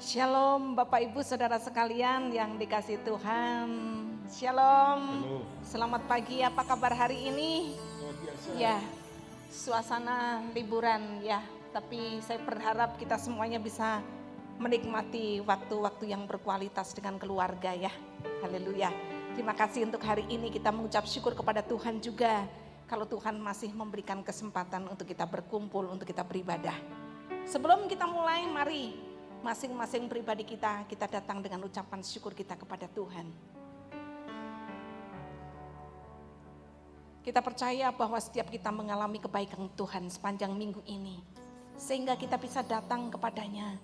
Shalom Bapak Ibu Saudara sekalian yang dikasihi Tuhan. Shalom. Selamat pagi, apa kabar hari ini? Ya, suasana liburan ya. Tapi saya berharap kita semuanya bisa menikmati waktu-waktu yang berkualitas dengan keluarga ya. Haleluya. Terima kasih untuk hari ini kita mengucap syukur kepada Tuhan juga. Kalau Tuhan masih memberikan kesempatan untuk kita berkumpul, untuk kita beribadah. Sebelum kita mulai, mari masing-masing pribadi kita datang dengan ucapan syukur kita kepada Tuhan. Kita percaya bahwa setiap kita mengalami kebaikan Tuhan sepanjang minggu ini. Sehingga kita bisa datang kepadanya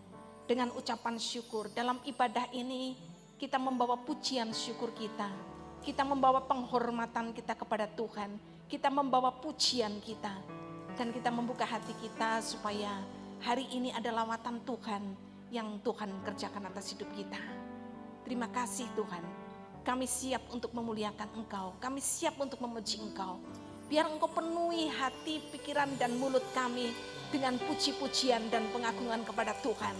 dengan ucapan syukur. Dalam ibadah ini kita membawa pujian syukur kita. Kita membawa penghormatan kita kepada Tuhan. Kita membawa pujian kita. Dan kita membuka hati kita supaya hari ini ada lawatan Tuhan yang Tuhan kerjakan atas hidup kita. Terima kasih Tuhan. Kami siap untuk memuliakan Engkau. Kami siap untuk memuji Engkau. Biar Engkau penuhi hati, pikiran dan mulut kami dengan puji-pujian dan pengagungan kepada Tuhan.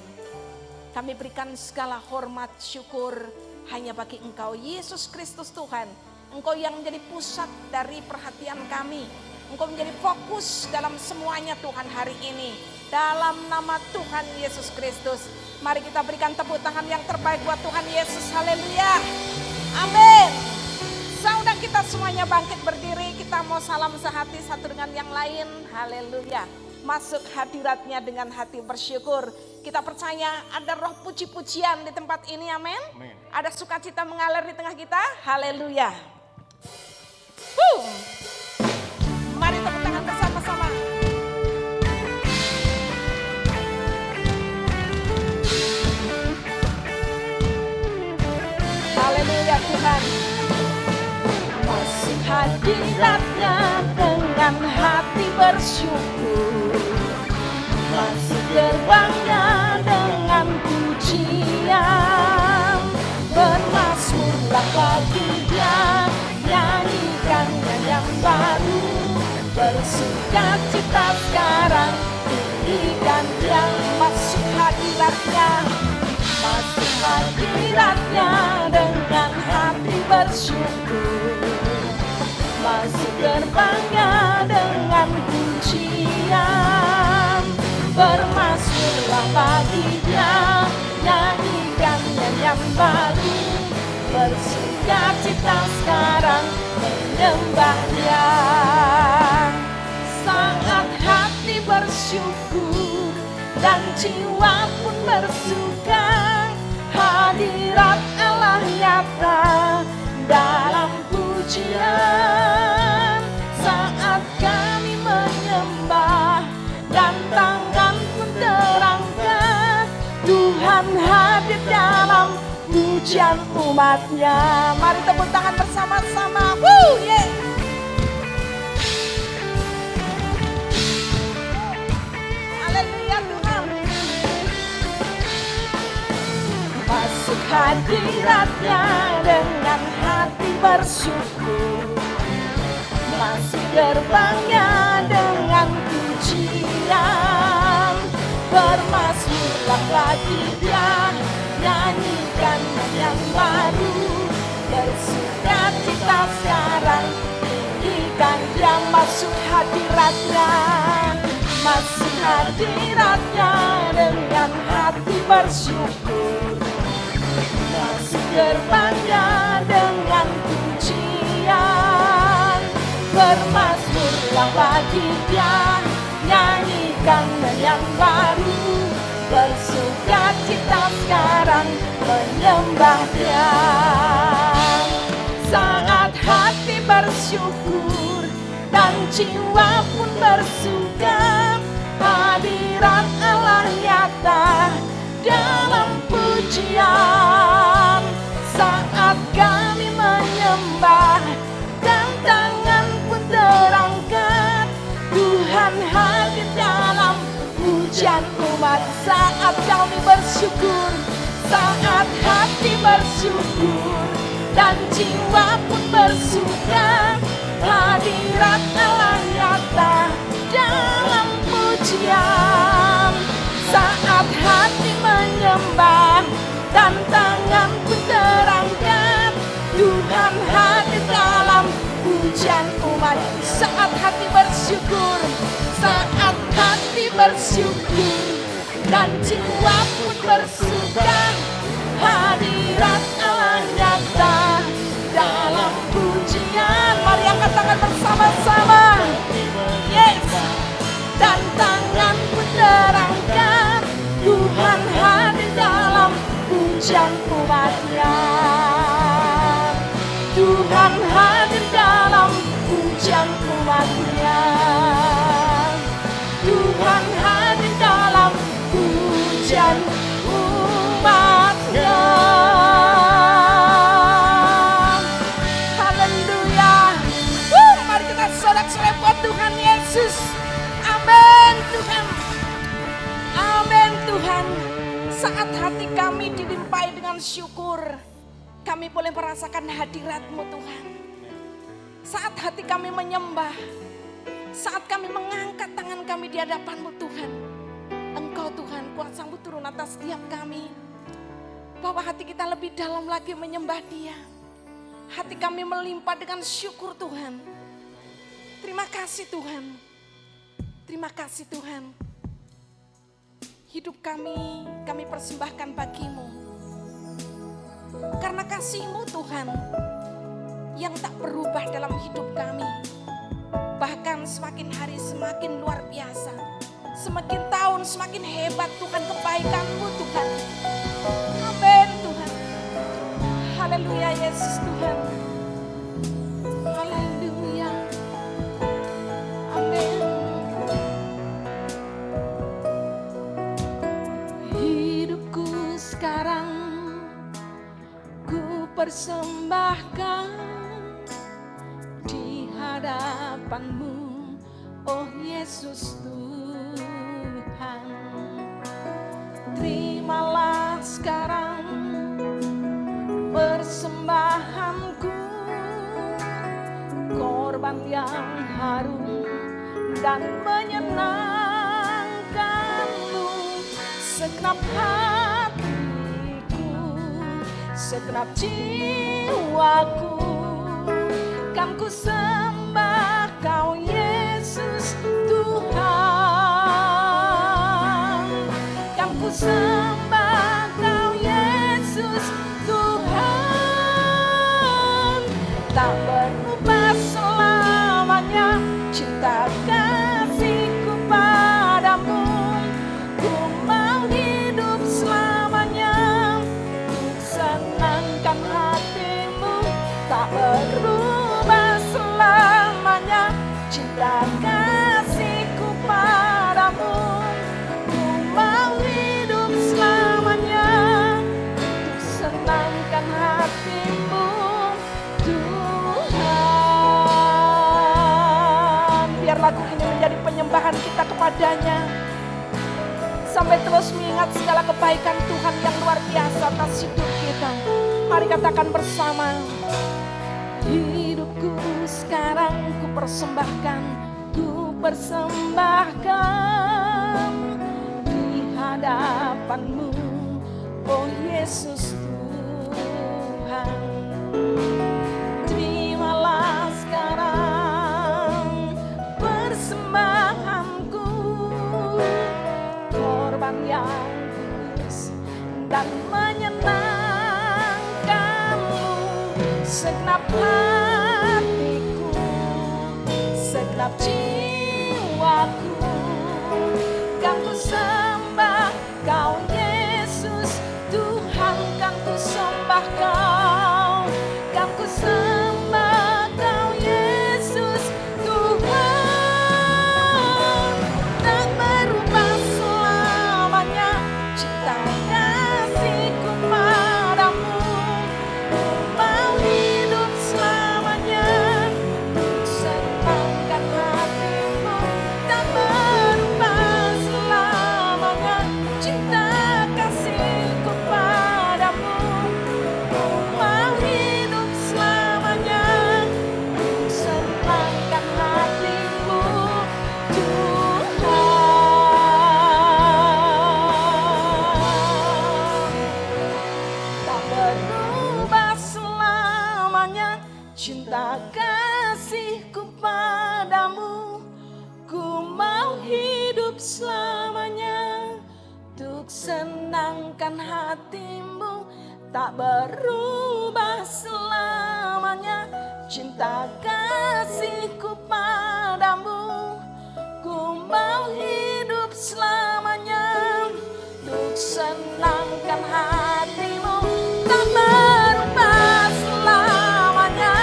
Kami berikan segala hormat, syukur hanya bagi Engkau, Yesus Kristus Tuhan. Engkau yang menjadi pusat dari perhatian kami. Engkau menjadi fokus dalam semuanya Tuhan hari ini. Dalam nama Tuhan Yesus Kristus, mari kita berikan tepuk tangan yang terbaik buat Tuhan Yesus. Haleluya. Amin. Saudara kita semuanya bangkit berdiri, kita mau salam sehati satu dengan yang lain. Haleluya. Masuk hadiratnya dengan hati bersyukur. Kita percaya ada roh puji-pujian di tempat ini, amin. Ada sukacita mengalir di tengah kita. Haleluya. Mari tepuk tangan bersama-sama. Haleluya Tuhan. Masuk hadiratnya dengan hati bersyukur. Masuk gerbangnya dengan pujian. Bermazmurlah bagi Dia, nyanyikan yang baru. Bersukacita sekarang, tinggikan Dia. Masuk hadiratnya. Masuk hadiratnya dengan hati bersyukur. Masuk gerbangnya dengan pujian. Bermazmurlah bagi Dia, nyanyikan yang baru. Bersukacita sekarang, menyembah Dia. Sangat hati bersyukur dan jiwa pun bersuka. Hadirat Allah nyata dalam pujian. Saat kami menyembah dan tangan pun terangkat, Tuhan hadir dalam pujian umatnya. Mari tepuk tangan bersama-sama. Haleluya Tuhan. Masuk hadiratnya dengan hati bersyukur. Masuk gerbangnya dengan pujian. Bermazmurlah bagi Dia, nyanyikan yang baru. Bersukacita sekarang, tinggikan Dia. Masuk hadiratnya. Masuk hadiratnya dengan hati bersyukur. Masuk gerbangnya dengan pujian. Bermazmurlah bagi Dia, nyanyikan yang baru. Bersukacita sekarang, menyembah Dia. Saat hati bersyukur dan jiwa pun bersuka. Hadirat Allah nyata dalam pujian. Saat kami menyembah dan tangan pun terangkat, Tuhan hadir dalam pujian umat. Saat kami bersyukur, saat hati bersyukur dan jiwa pun bersuka. Hadirat Allah nyata dalam pujian. Saat hati menyembah dan tanganku terangkat. Tuhan hadir dalam pujian umat. Saat hati bersyukur, saat hati bersyukur, dan jiwa pun bersuka, hadirat Allah nyata dalam pujian. Mari angkat tangan bersama-sama. Yes. Dan tanganku terangkat, Tuhan hadir dalam pujian umatnya. Tuhan hadir dalam pujian umatnya. Tuhan hadir dalam pujian umatnya. Haleluya. Mari kita sorak-sorai buat Tuhan Yesus. Amin Tuhan. Amin Tuhan. Saat hati kami dilimpahi dengan syukur, kami boleh merasakan hadirat-Mu Tuhan. Saat hati kami menyembah, saat kami mengangkat tangan kami di hadapan-Mu Tuhan, Engkau Tuhan kuasa-Mu turun atas setiap kami. Bahwa hati kita lebih dalam lagi menyembah Dia. Hati kami melimpah dengan syukur Tuhan. Terima kasih Tuhan. Terima kasih Tuhan. Hidup kami persembahkan bagi-Mu. Karena kasih-Mu Tuhan yang tak berubah dalam hidup kami. Bahkan semakin hari semakin luar biasa. Semakin tahun semakin hebat Tuhan kebaikan-Mu Tuhan. Amin Tuhan. Haleluya Yesus Tuhan. Haleluya. Amin. Hidupku sekarang ku persembahkan di hadapan-Mu, oh Yesus Tuhan. Terimalah sekarang persembahanku, korban yang harum dan menyenangkan-Mu. Segenap hatiku, segenap jiwaku, kan ku sembah Kau Yesus Tuhan. Kan ku sembah Kau Yesus Tuhan. Tak berubah selamanya cinta kasih-Ku padamu. Ku mau hidup selamanya untuk senangkan hati-Mu. Tak berubah selamanya cinta kasih-Ku padamu. Ku mau hidup selamanya untuk senangkan hati-Mu Tuhan. Biar lagu ini menjadi penyembahan kita kepadanya, sampai terus mengingat segala kebaikan Tuhan yang luar biasa atas hidup kita. Mari katakan bersama. Hidupku sekarang ku persembahkan di hadapan-Mu, oh Yesus Tuhan. Terimalah sekarang persembahanku, korban yang kudus dan menyenangkan-Mu. Segenap hatiku, segenap jiwaku, kan ku sembah Kau Yesus Tuhan. Kan ku sembah Kau, kan ku sembah Kau Yesus Tuhan. Tak berubah selamanya cinta kasih-Ku padamu. Mau hidup selamanya untuk senangkan hati. Cinta kasihku padamu, ku mau hidup selamanya untuk senangkan hatimu, tak berubah selamanya. Cinta kasihku padamu, ku mau hidup selamanya untuk senangkan hatimu, tak berubah selamanya.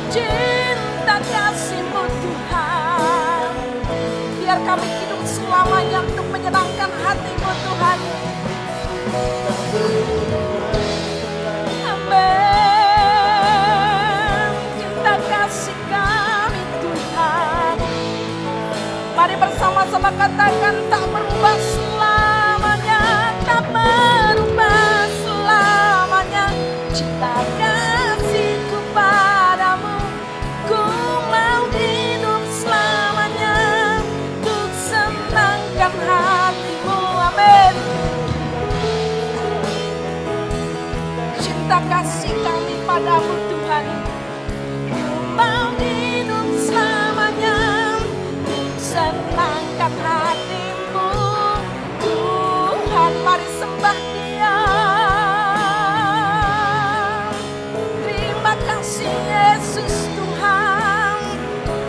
Cinta kasih-Mu Tuhan, biar kami hidup selamanya untuk menyenangkan hati-Mu Tuhan. Amin. Cinta kasih kami Tuhan, mari bersama-sama katakan tak berubah selamanya, tak berubah selamanya. Cinta kasihku padamu, ku mau hidup selamanya untuk senangkan hatimu. Amin. Cinta kasih kami padamu Tuhan, ku mau hidup selamanya untuk senangkan hatimu. Tuhan, mari sembah Dia. Terima kasih Yesus Tuhan.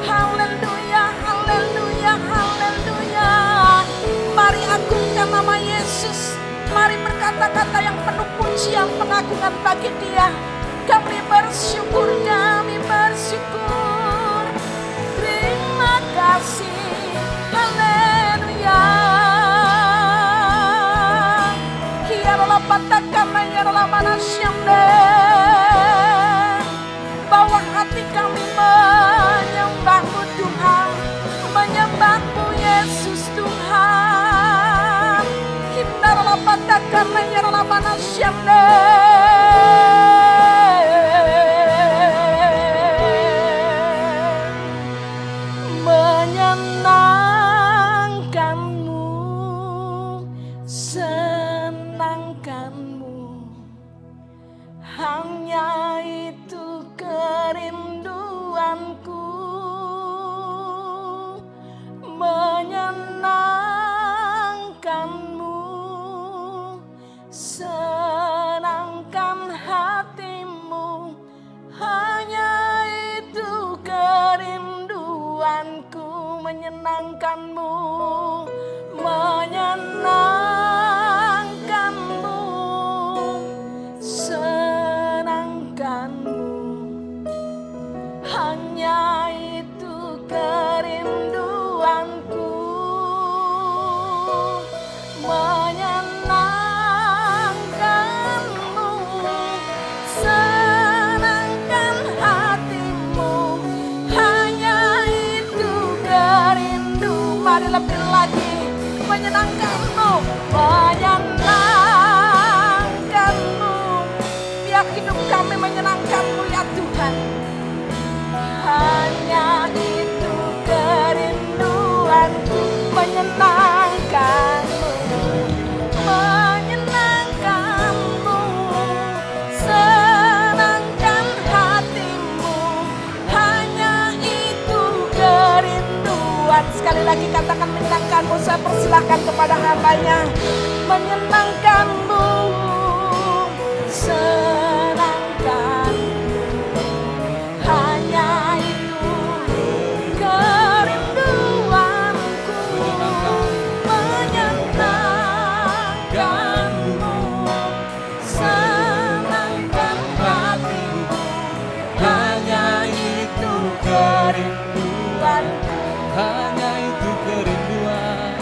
Haleluya, haleluya, haleluya. Mari agungkan nama Yesus. Mari berkata-kata yang penuh pujian pengagungan bagi Dia. Kami bersyukur, kami bersyukur. Terima kasih, haleluya. Kiarola patakana yarola manasyamde. Bawa hati kami menyembah-Mu Tuhan, menyembah-Mu Yesus Tuhan. Kiarola patakana yarola manasyamde. Menyenangkanmu, senangkanmu, hanya itu kerinduanku. Menyenangkanmu, senangkan hatimu, hanya itu kerinduanku. Menyenangkanmu, menyenangkanmu, senangkanmu, hanya itu kerinduanku. Menyenangkanmu, senangkan hatimu, hanya itu kerindu. Mari lebih lagi, menyenangkanmu, menyenangkanmu. Biar hidup kami menyenangkanmu ya Tuhan. Hanya itu kerinduanku, menyenangkanmu, menyenangkanmu, senangkan hatimu, hanya itu kerinduan. Sekali lagi katakan menyenangkanmu. Saya persilahkan kepada hambanya. Menyenangkanmu, senangkanmu, hanya itu kerinduanku. Menyenangkanmu, senangkan hatimu, hanya itu kerinduanku. Hanya itu kerinduan,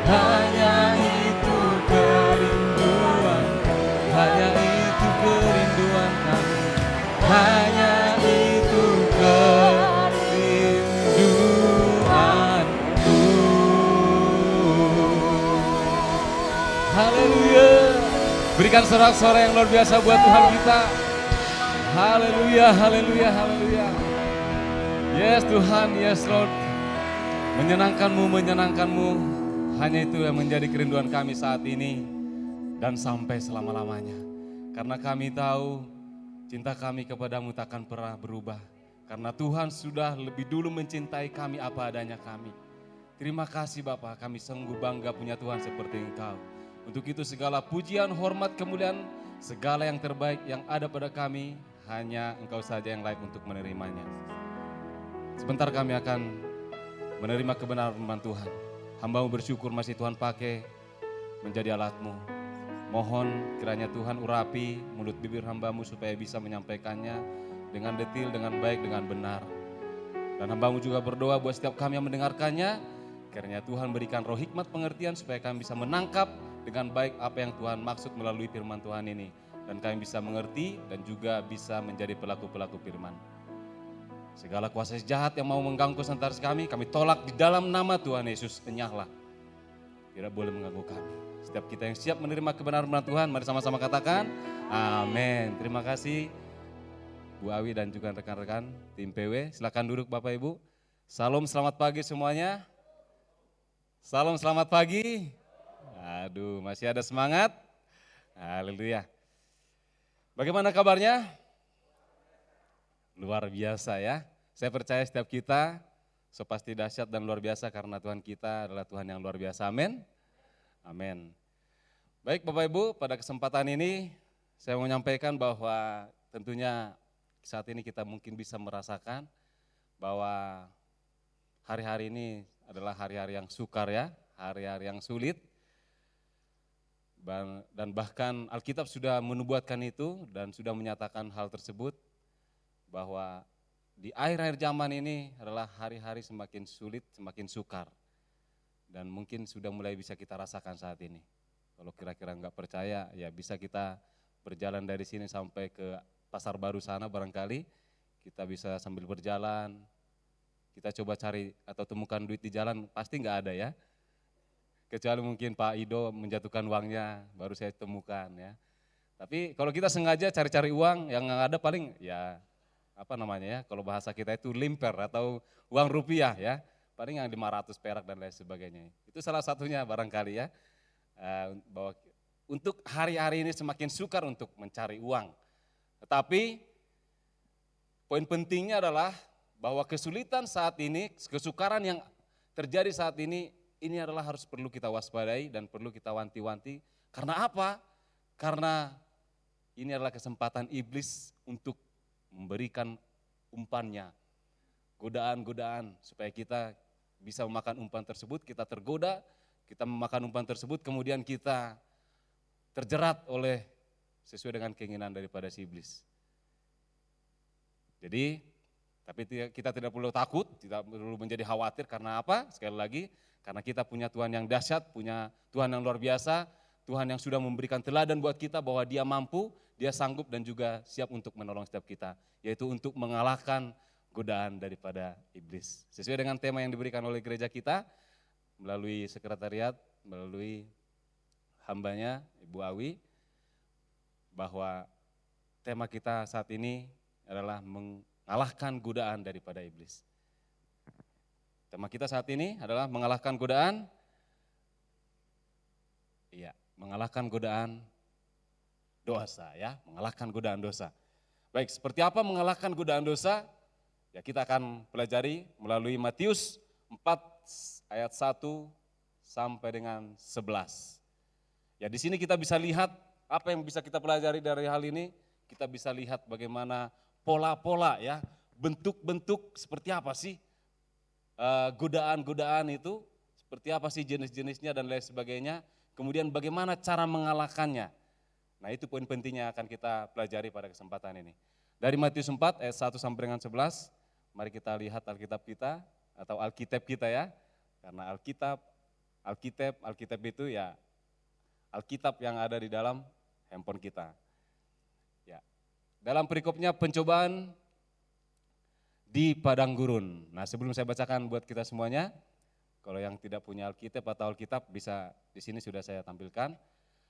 hanya itu kerinduan, hanya itu kerinduan kami, hanya itu kerinduanku. Haleluya. Berikan sorak-sorai yang luar biasa buat Tuhan kita. Haleluya, haleluya, haleluya. Yes Tuhan, yes Lord. Menyenangkanmu, menyenangkanmu, hanya itu yang menjadi kerinduan kami saat ini dan sampai selama-lamanya. Karena kami tahu Cinta kami kepadamu takkan pernah berubah. Karena Tuhan sudah lebih dulu mencintai kami apa adanya kami. Terima kasih Bapa, kami sungguh bangga punya Tuhan seperti Engkau. Untuk itu segala pujian, hormat, kemuliaan, segala yang terbaik yang ada pada kami, hanya Engkau saja yang layak untuk menerimanya. Sebentar kami akan menerima kebenaran firman Tuhan. Hamba-Mu bersyukur masih Tuhan pakai menjadi alat-Mu. Mohon kiranya Tuhan urapi mulut bibir hamba-Mu supaya bisa menyampaikannya dengan detil, dengan baik, dengan benar. Dan hamba-Mu juga berdoa buat setiap kami yang mendengarkannya, kiranya Tuhan berikan roh hikmat pengertian supaya kami bisa menangkap dengan baik apa yang Tuhan maksud melalui firman Tuhan ini. Dan kami bisa mengerti dan juga bisa menjadi pelaku-pelaku firman. Segala kuasa jahat yang mau mengganggu konsentrasi kami tolak di dalam nama Tuhan Yesus, enyahlah. Tidak boleh mengganggu kami. Setiap kita yang siap menerima kebenaran Tuhan, mari sama-sama katakan, amin. Terima kasih Bu Awi dan juga rekan-rekan tim PW. Silakan duduk Bapak Ibu. Salam selamat pagi semuanya. Salam selamat pagi. Aduh, masih ada semangat. Haleluya. Bagaimana kabarnya? Luar biasa ya. Saya percaya setiap kita pasti dahsyat dan luar biasa karena Tuhan kita adalah Tuhan yang luar biasa. Amin. Amin. Baik Bapak Ibu, pada kesempatan ini saya mau menyampaikan bahwa tentunya saat ini kita mungkin bisa merasakan bahwa hari-hari ini adalah hari-hari yang sukar ya, hari-hari yang sulit. Dan bahkan Alkitab sudah menubuatkan itu dan sudah menyatakan hal tersebut bahwa di akhir-akhir zaman ini adalah hari-hari semakin sulit, semakin sukar. Dan mungkin sudah mulai bisa kita rasakan saat ini. Kalau kira-kira enggak percaya, ya bisa kita berjalan dari sini sampai ke Pasar Baru sana barangkali. Kita bisa sambil berjalan, kita coba cari atau temukan duit di jalan, pasti enggak ada ya. Kecuali mungkin Pak Ido menjatuhkan uangnya, baru saya temukan ya. Tapi kalau kita sengaja cari-cari uang, yang ada paling ya apa namanya ya, kalau bahasa kita itu limper atau uang rupiah ya, paling yang 500 perak dan lain sebagainya. Itu salah satunya barangkali ya, bahwa untuk hari-hari ini semakin sukar untuk mencari uang. Tetapi poin pentingnya adalah bahwa kesulitan saat ini, kesukaran yang terjadi saat ini adalah harus perlu kita waspadai dan perlu kita wanti-wanti. Karena apa? Karena ini adalah kesempatan iblis untuk memberikan umpannya, godaan-godaan supaya kita bisa memakan umpan tersebut, kita tergoda, kita memakan umpan tersebut, kemudian kita terjerat oleh sesuai dengan keinginan daripada si iblis. Jadi, tapi kita tidak perlu takut, tidak perlu menjadi khawatir karena apa? Sekali lagi, karena kita punya Tuhan yang dahsyat, punya Tuhan yang luar biasa, Tuhan yang sudah memberikan teladan buat kita bahwa Dia mampu, Dia sanggup dan juga siap untuk menolong setiap kita, yaitu untuk mengalahkan godaan daripada iblis. Sesuai dengan tema yang diberikan oleh gereja kita, melalui sekretariat, melalui hambanya Ibu Awi, bahwa tema kita saat ini adalah mengalahkan godaan daripada iblis. Tema kita saat ini adalah mengalahkan godaan, mengalahkan godaan dosa ya, mengalahkan godaan dosa. Baik, seperti apa mengalahkan godaan dosa? Ya kita akan pelajari melalui Matius 4 ayat 1 sampai dengan 11. Ya di sini kita bisa lihat apa yang bisa kita pelajari dari hal ini, kita bisa lihat bagaimana pola-pola ya, bentuk-bentuk seperti apa sih godaan-godaan itu, seperti apa sih jenis-jenisnya dan lain sebagainya, kemudian bagaimana cara mengalahkannya. Nah itu poin pentingnya akan kita pelajari pada kesempatan ini. Dari Matius 4 ayat 1 sampai dengan 11, mari kita lihat Alkitab kita atau Alkitab kita ya. Karena Alkitab itu ya Alkitab yang ada di dalam handphone kita. Ya. Dalam perikopnya pencobaan di padang gurun. Nah sebelum saya bacakan buat kita semuanya, kalau yang tidak punya Alkitab atau Alkitab bisa di sini sudah saya tampilkan.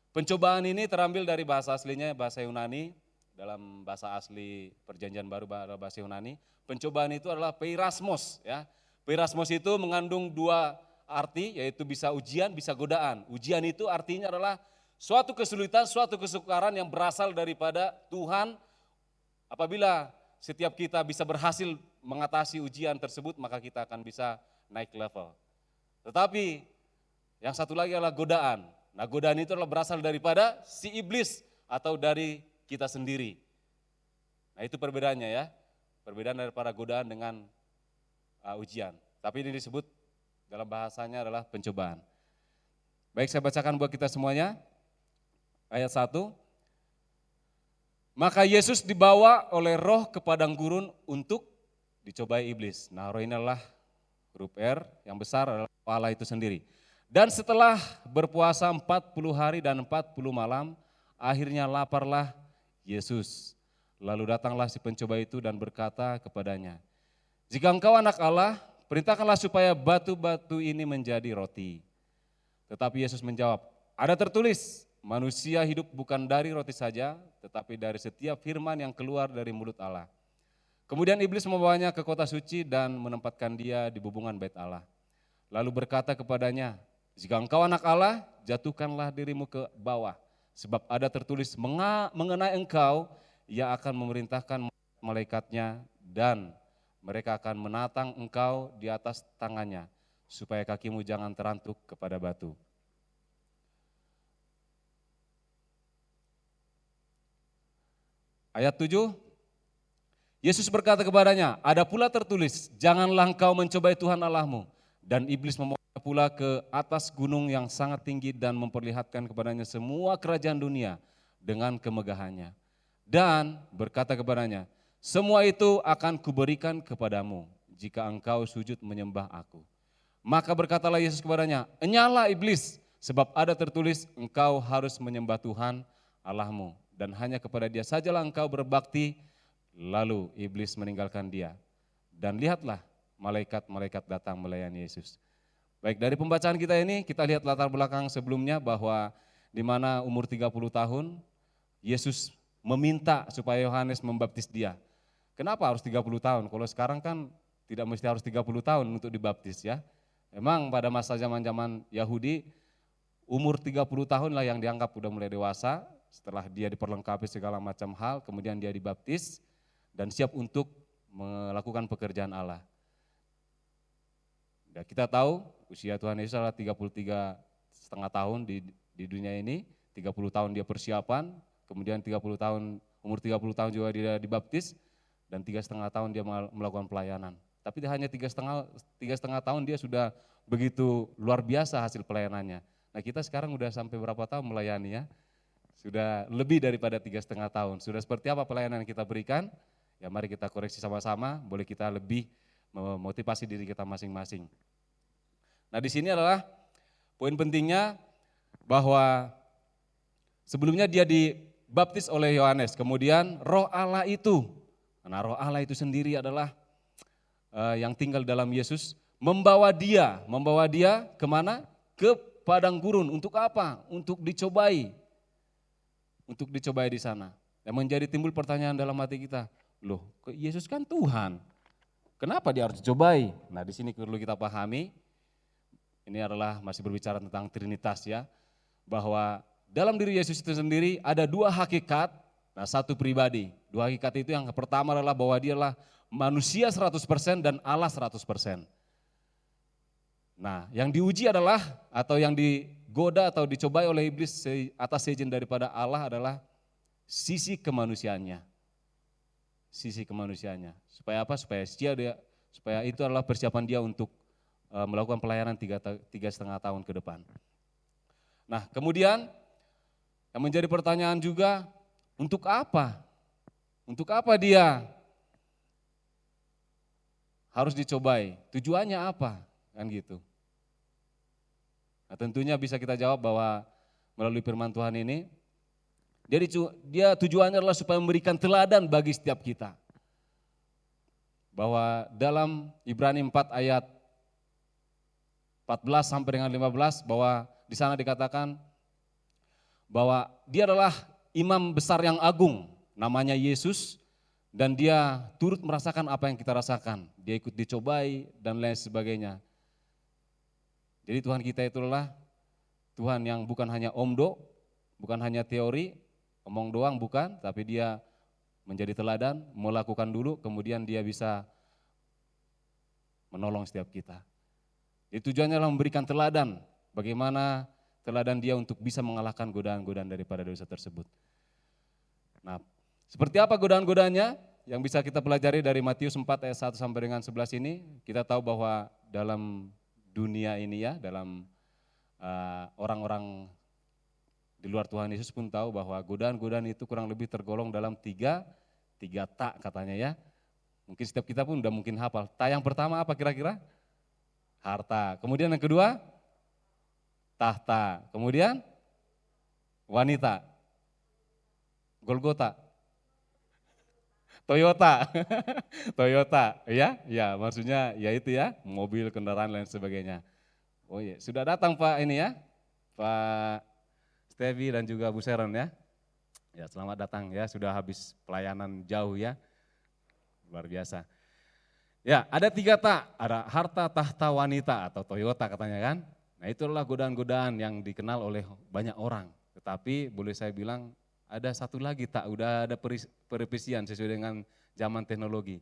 Pencobaan ini terambil dari bahasa aslinya, bahasa Yunani, dalam bahasa asli Perjanjian Baru bahasa Yunani. Pencobaan itu adalah peirasmos ya. Peirasmos itu mengandung dua arti, yaitu bisa ujian, bisa godaan. Ujian itu artinya adalah suatu kesulitan, suatu kesukaran yang berasal daripada Tuhan Apabila setiap kita bisa berhasil mengatasi ujian tersebut, maka kita akan bisa naik level. Tetapi yang satu lagi adalah godaan. Nah, godaan itu adalah berasal daripada si iblis atau dari kita sendiri. Nah, itu perbedaannya ya. Perbedaan daripada godaan dengan ujian. Tapi ini disebut dalam bahasanya adalah pencobaan. Baik, saya bacakan buat kita semuanya. Ayat 1. Maka Yesus dibawa oleh roh ke padang gurun untuk dicobai iblis. Nah, roh ini adalah huruf R, yang besar adalah Allah itu sendiri. Dan setelah berpuasa 40 hari dan 40 malam, akhirnya laparlah Yesus. Lalu datanglah si pencoba itu dan berkata kepadanya, jika engkau anak Allah, perintahkanlah supaya batu-batu ini menjadi roti. Tetapi Yesus menjawab, ada tertulis, manusia hidup bukan dari roti saja, tetapi dari setiap firman yang keluar dari mulut Allah. Kemudian iblis membawanya ke kota suci dan menempatkan dia di bubungan bait Allah. Lalu berkata kepadanya, jika engkau anak Allah, jatuhkanlah dirimu ke bawah. Sebab ada tertulis mengenai engkau, ia akan memerintahkan malaikatnya dan mereka akan menatang engkau di atas tangannya, supaya kakimu jangan terantuk kepada batu. Ayat 7, Yesus berkata kepadanya, ada pula tertulis, janganlah engkau mencobai Tuhan Allahmu. Dan iblis membawanya pula ke atas gunung yang sangat tinggi dan memperlihatkan kepadanya semua kerajaan dunia dengan kemegahannya. Dan berkata kepadanya, semua itu akan kuberikan kepadamu jika engkau sujud menyembah aku. Maka berkatalah Yesus kepadanya, enyalah iblis, sebab ada tertulis engkau harus menyembah Tuhan Allahmu. Dan hanya kepada dia sajalah engkau berbakti. Lalu iblis meninggalkan dia. Dan lihatlah malaikat-malaikat datang melayani Yesus. Baik, dari pembacaan kita ini kita lihat latar belakang sebelumnya bahwa di mana umur 30 tahun Yesus meminta supaya Yohanes membaptis dia. Kenapa harus 30 tahun? Kalau sekarang kan tidak mesti harus 30 tahun untuk dibaptis ya. Memang pada masa zaman-zaman Yahudi umur 30 tahun lah yang dianggap udah mulai dewasa. Setelah dia diperlengkapi segala macam hal, kemudian dia dibaptis dan siap untuk melakukan pekerjaan Allah. Dan kita tahu usia Tuhan Yesus adalah 33,5 tahun di dunia ini, 30 tahun dia persiapan, kemudian umur 30 tahun juga dia dibaptis, dan 3,5 tahun dia melakukan pelayanan. Tapi hanya 3,5 tahun dia sudah begitu luar biasa hasil pelayanannya. Nah, kita sekarang udah sampai berapa tahun melayani ya? Sudah lebih daripada 3,5 tahun. Sudah seperti apa pelayanan yang kita berikan? Ya mari kita koreksi sama-sama, boleh kita lebih memotivasi diri kita masing-masing. Nah, di sini adalah poin pentingnya bahwa sebelumnya dia dibaptis oleh Yohanes, kemudian roh Allah itu, nah roh Allah itu sendiri adalah yang tinggal dalam Yesus, membawa dia kemana? Ke padang gurun, untuk apa? Untuk dicobai. Untuk dicobai di sana. Dan menjadi timbul pertanyaan dalam hati kita, loh Yesus kan Tuhan, kenapa dia harus dicobai? Nah, di sini perlu kita pahami, ini adalah masih berbicara tentang Trinitas ya, bahwa dalam diri Yesus itu sendiri ada dua hakikat, nah satu pribadi. Dua hakikat itu yang pertama adalah bahwa dia adalah manusia 100% dan Allah 100%. Nah, yang diuji adalah, atau yang digoda atau dicobai oleh iblis atas izin daripada Allah adalah sisi kemanusiaannya. Sisi kemanusiaannya. Supaya apa? Supaya itu adalah persiapan dia untuk melakukan pelayanan 3,5 tahun ke depan. Nah, kemudian yang menjadi pertanyaan juga, untuk apa? Untuk apa dia harus dicobai? Tujuannya apa? Kan gitu. Nah, tentunya bisa kita jawab bahwa melalui firman Tuhan ini, dia tujuannya adalah supaya memberikan teladan bagi setiap kita. Bahwa dalam Ibrani 4 ayat 14 sampai dengan 15, bahwa di sana dikatakan bahwa dia adalah imam besar yang agung, namanya Yesus, dan dia turut merasakan apa yang kita rasakan. Dia ikut dicobai dan lain sebagainya. Jadi Tuhan kita itulah Tuhan yang bukan hanya omdo, bukan hanya teori, omong doang bukan, tapi dia menjadi teladan, melakukan dulu, kemudian dia bisa menolong setiap kita. Jadi tujuannya adalah memberikan teladan, bagaimana teladan dia untuk bisa mengalahkan godaan-godaan daripada dosa tersebut. Nah, seperti apa godaan-godaannya yang bisa kita pelajari dari Matius 4 ayat 1 sampai dengan 11 ini? Kita tahu bahwa dalam dunia ini ya, dalam orang-orang di luar Tuhan Yesus pun tahu bahwa godaan-godaan itu kurang lebih tergolong dalam tiga tak katanya ya. Mungkin setiap kita pun udah mungkin hafal. Tak yang pertama apa kira-kira? Harta. Kemudian yang kedua? Tahta. Kemudian? Wanita. Golgota. Toyota. Toyota, ya? Ya, maksudnya ya itu ya, mobil, kendaraan lain sebagainya. Oh iya, sudah datang Pak ini ya, Pak Stevi dan juga Bu Sharon ya. Ya, selamat datang ya, sudah habis pelayanan jauh ya. Luar biasa. Ya, ada 3 tak, ada harta, tahta, wanita atau Toyota katanya kan. Nah, itu adalah godaan-godaan yang dikenal oleh banyak orang. Tetapi boleh saya bilang ada satu lagi tak, udah ada perevisian sesuai dengan zaman teknologi.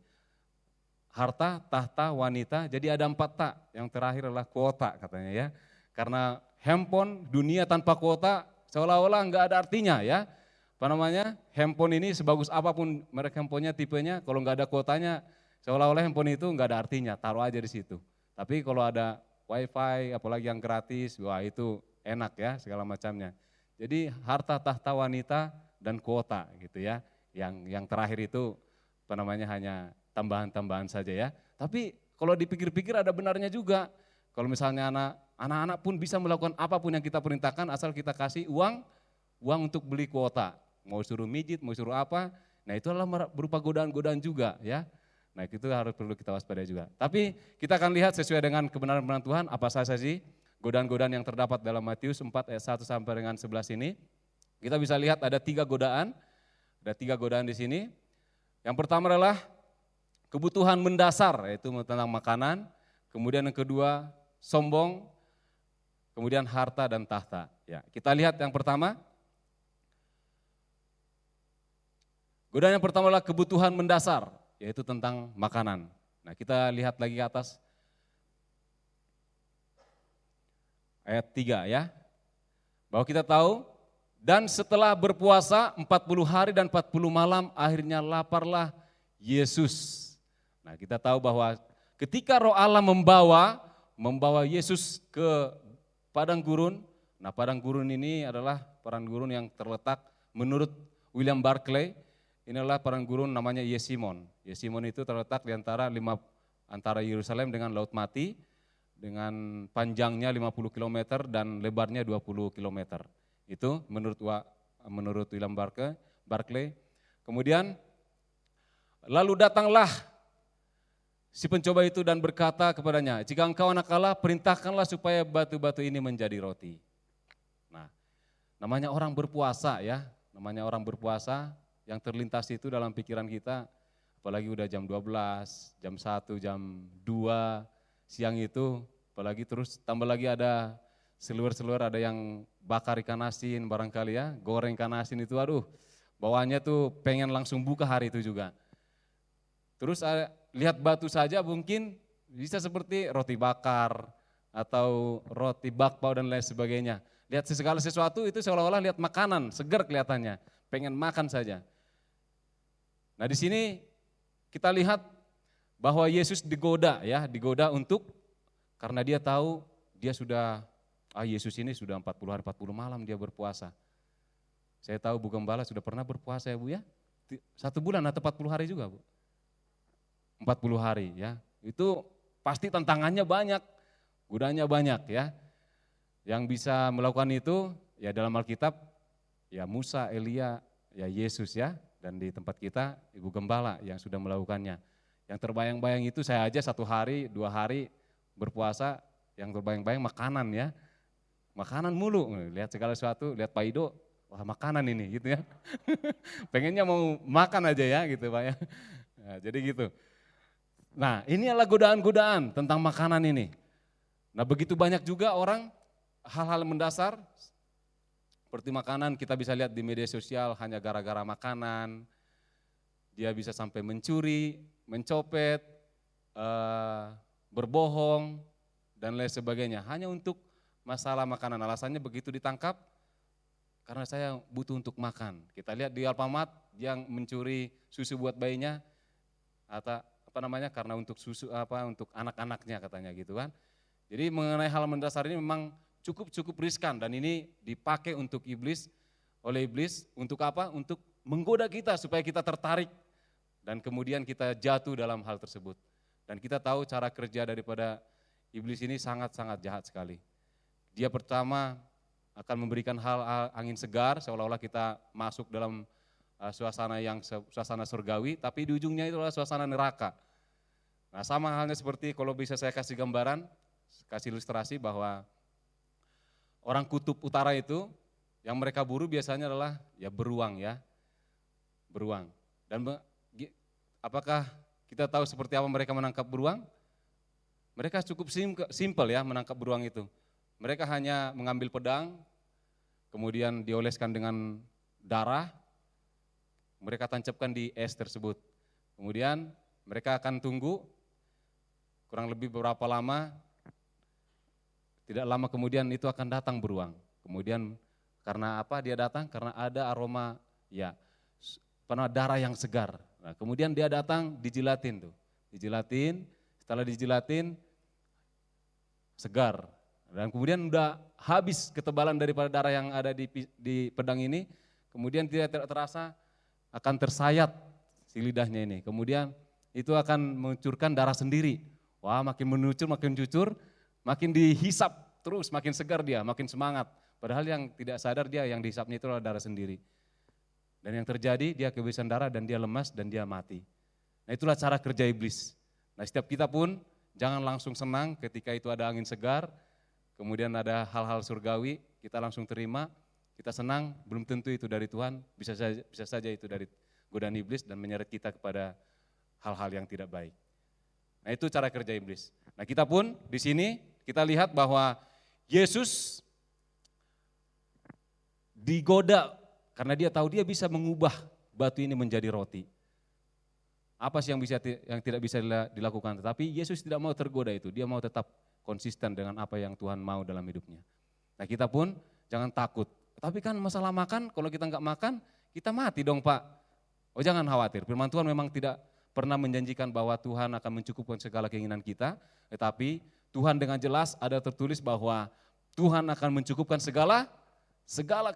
Harta, tahta, wanita, jadi ada 4 tak. Yang terakhir adalah kuota katanya ya. Karena handphone dunia tanpa kuota seolah-olah enggak ada artinya ya. Apa namanya, handphone ini sebagus apapun merek handphonenya, tipenya, kalau enggak ada kuotanya seolah-olah handphone itu enggak ada artinya, taruh aja di situ. Tapi kalau ada wifi, apalagi yang gratis, wah itu enak ya segala macamnya. Jadi harta, tahta, wanita, dan kuota gitu ya. Yang terakhir itu apa namanya hanya tambahan-tambahan saja ya. Tapi kalau dipikir-pikir ada benarnya juga. Kalau misalnya anak-anak pun bisa melakukan apapun yang kita perintahkan asal kita kasih uang untuk beli kuota. Mau suruh mijit, mau suruh apa, nah itu adalah berupa godaan-godaan juga ya. Nah itu perlu kita waspadai juga. Tapi kita akan lihat sesuai dengan kebenaran Tuhan apa saja sih godaan-godaan yang terdapat dalam Matius 4 ayat 1 sampai dengan 11 ini. Kita bisa lihat ada 3 godaan, di sini. Yang pertama adalah kebutuhan mendasar, yaitu tentang makanan. Kemudian yang kedua sombong, kemudian harta dan tahta. Ya, kita lihat yang pertama. Godaan yang pertama adalah kebutuhan mendasar, yaitu tentang makanan. Nah, kita lihat lagi ke atas. Ayat 3 ya. Bahwa kita tahu, dan setelah berpuasa 40 hari dan 40 malam, akhirnya laparlah Yesus. Nah, kita tahu bahwa ketika Roh Allah membawa Yesus ke padang gurun. Nah, padang gurun ini adalah padang gurun yang terletak menurut William Barclay, ini adalah padang gurun namanya Yesimon. Yesimon itu terletak di antara Yerusalem dengan Laut Mati, dengan panjangnya 50 km dan lebarnya 20 km. Itu menurut William Barclay. Kemudian lalu datanglah si pencoba itu dan berkata kepadanya, jika engkau anak Allah, perintahkanlah supaya batu-batu ini menjadi roti. Nah, namanya orang berpuasa ya, yang terlintas itu dalam pikiran kita, apalagi udah jam 12, jam 1, jam 2, siang itu, apalagi terus tambah lagi ada seluar ada yang bakar ikan asin barangkali ya, goreng ikan asin itu aduh, bawaannya tuh pengen langsung buka hari itu juga. Terus lihat batu saja mungkin bisa seperti roti bakar atau roti bakpao dan lain sebagainya. Lihat segala sesuatu itu seolah-olah lihat makanan, segar kelihatannya, pengen makan saja. Nah di sini kita lihat bahwa Yesus digoda untuk, karena dia tahu dia sudah, Yesus ini sudah 40 hari 40 malam dia berpuasa. Saya tahu Bu Gembala sudah pernah berpuasa ya Bu ya, 1 bulan atau 40 hari juga Bu. 40 hari ya, itu pasti tantangannya banyak, godaannya banyak ya. Yang bisa melakukan itu ya dalam Alkitab ya Musa, Elia, ya Yesus ya. Dan di tempat kita Ibu Gembala yang sudah melakukannya. Yang terbayang-bayang itu saya aja 1 hari, 2 hari berpuasa, yang terbayang-bayang makanan ya. Makanan mulu, lihat segala sesuatu, lihat Pak Ido, wah makanan ini gitu ya. Pengennya mau makan aja ya gitu Pak ya. Nah, jadi gitu. Nah ini adalah godaan-godaan tentang makanan ini. Nah begitu banyak juga orang hal-hal mendasar, seperti makanan kita bisa lihat di media sosial hanya gara-gara makanan, dia bisa sampai mencuri, mencopet, berbohong, dan lain sebagainya. Hanya untuk masalah makanan. Alasannya begitu ditangkap, karena saya butuh untuk makan. Kita lihat di Alfamart yang mencuri susu buat bayinya, atau karena untuk susu untuk anak-anaknya katanya gitu kan. Jadi mengenai hal mendasar ini memang cukup riskan, dan ini dipakai untuk oleh iblis untuk apa? Untuk menggoda kita supaya kita tertarik dan kemudian kita jatuh dalam hal tersebut. Dan kita tahu cara kerja daripada iblis ini sangat-sangat jahat sekali. Dia pertama akan memberikan hal angin segar, seolah-olah kita masuk dalam suasana surgawi, tapi di ujungnya itu adalah suasana neraka. Nah, sama halnya seperti kalau bisa saya kasih gambaran, kasih ilustrasi bahwa orang kutub utara itu yang mereka buru biasanya adalah ya beruang. Dan apakah kita tahu seperti apa mereka menangkap beruang? Mereka cukup simpel ya menangkap beruang itu. Mereka hanya mengambil pedang, kemudian dioleskan dengan darah, mereka tancapkan di es tersebut. Kemudian mereka akan tunggu kurang lebih beberapa lama, tidak lama kemudian itu akan datang beruang. Kemudian karena apa dia datang? Karena ada aroma darah yang segar. Nah, kemudian dia datang dijilatin, setelah dijilatin segar. Dan kemudian udah habis ketebalan daripada darah yang ada di pedang ini, kemudian tidak terasa akan tersayat si lidahnya ini. Kemudian itu akan mengucurkan darah sendiri. Wah, makin menucur, makin cucur, makin dihisap terus, makin segar dia, makin semangat. Padahal yang tidak sadar dia yang dihisapnya itu adalah darah sendiri. Dan yang terjadi dia kehabisan darah dan dia lemas dan dia mati. Nah, itulah cara kerja iblis. Nah, setiap kita pun jangan langsung senang ketika itu ada angin segar, kemudian ada hal-hal surgawi, kita langsung terima, kita senang, belum tentu itu dari Tuhan, bisa saja itu dari godaan iblis dan menyeret kita kepada hal-hal yang tidak baik. Nah, itu cara kerja iblis. Nah, kita pun di sini kita lihat bahwa Yesus digoda karena dia tahu dia bisa mengubah batu ini menjadi roti. Apa sih yang tidak bisa dilakukan? Tetapi Yesus tidak mau tergoda itu, dia mau tetap konsisten dengan apa yang Tuhan mau dalam hidupnya. Nah, kita pun jangan takut. Tapi kan masalah makan, kalau kita nggak makan, kita mati dong Pak. Oh, jangan khawatir, firman Tuhan memang tidak pernah menjanjikan bahwa Tuhan akan mencukupkan segala keinginan kita, tetapi Tuhan dengan jelas ada tertulis bahwa Tuhan akan mencukupkan segala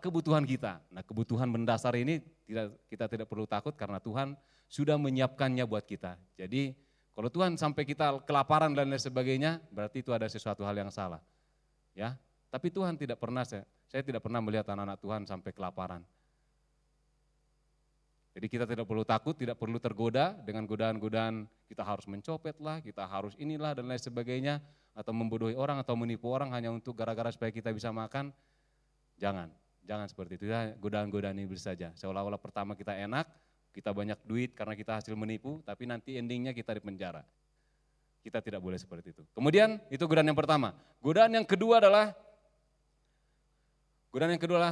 kebutuhan kita. Nah, kebutuhan mendasar ini kita tidak perlu takut karena Tuhan sudah menyiapkannya buat kita. Jadi kalau Tuhan sampai kita kelaparan dan lain sebagainya, berarti itu ada sesuatu hal yang salah. Ya, tapi Tuhan tidak pernah, saya tidak pernah melihat anak-anak Tuhan sampai kelaparan. Jadi kita tidak perlu takut, tidak perlu tergoda dengan godaan-godaan kita harus mencopet lah, kita harus inilah dan lain sebagainya, atau membodohi orang atau menipu orang hanya untuk gara-gara supaya kita bisa makan. Jangan seperti itu, ya, godaan-godaan iblis saja. Seolah-olah pertama kita enak, kita banyak duit karena kita hasil menipu, tapi nanti endingnya kita di penjara. Kita tidak boleh seperti itu. Kemudian itu godaan yang pertama. Godaan yang kedua adalah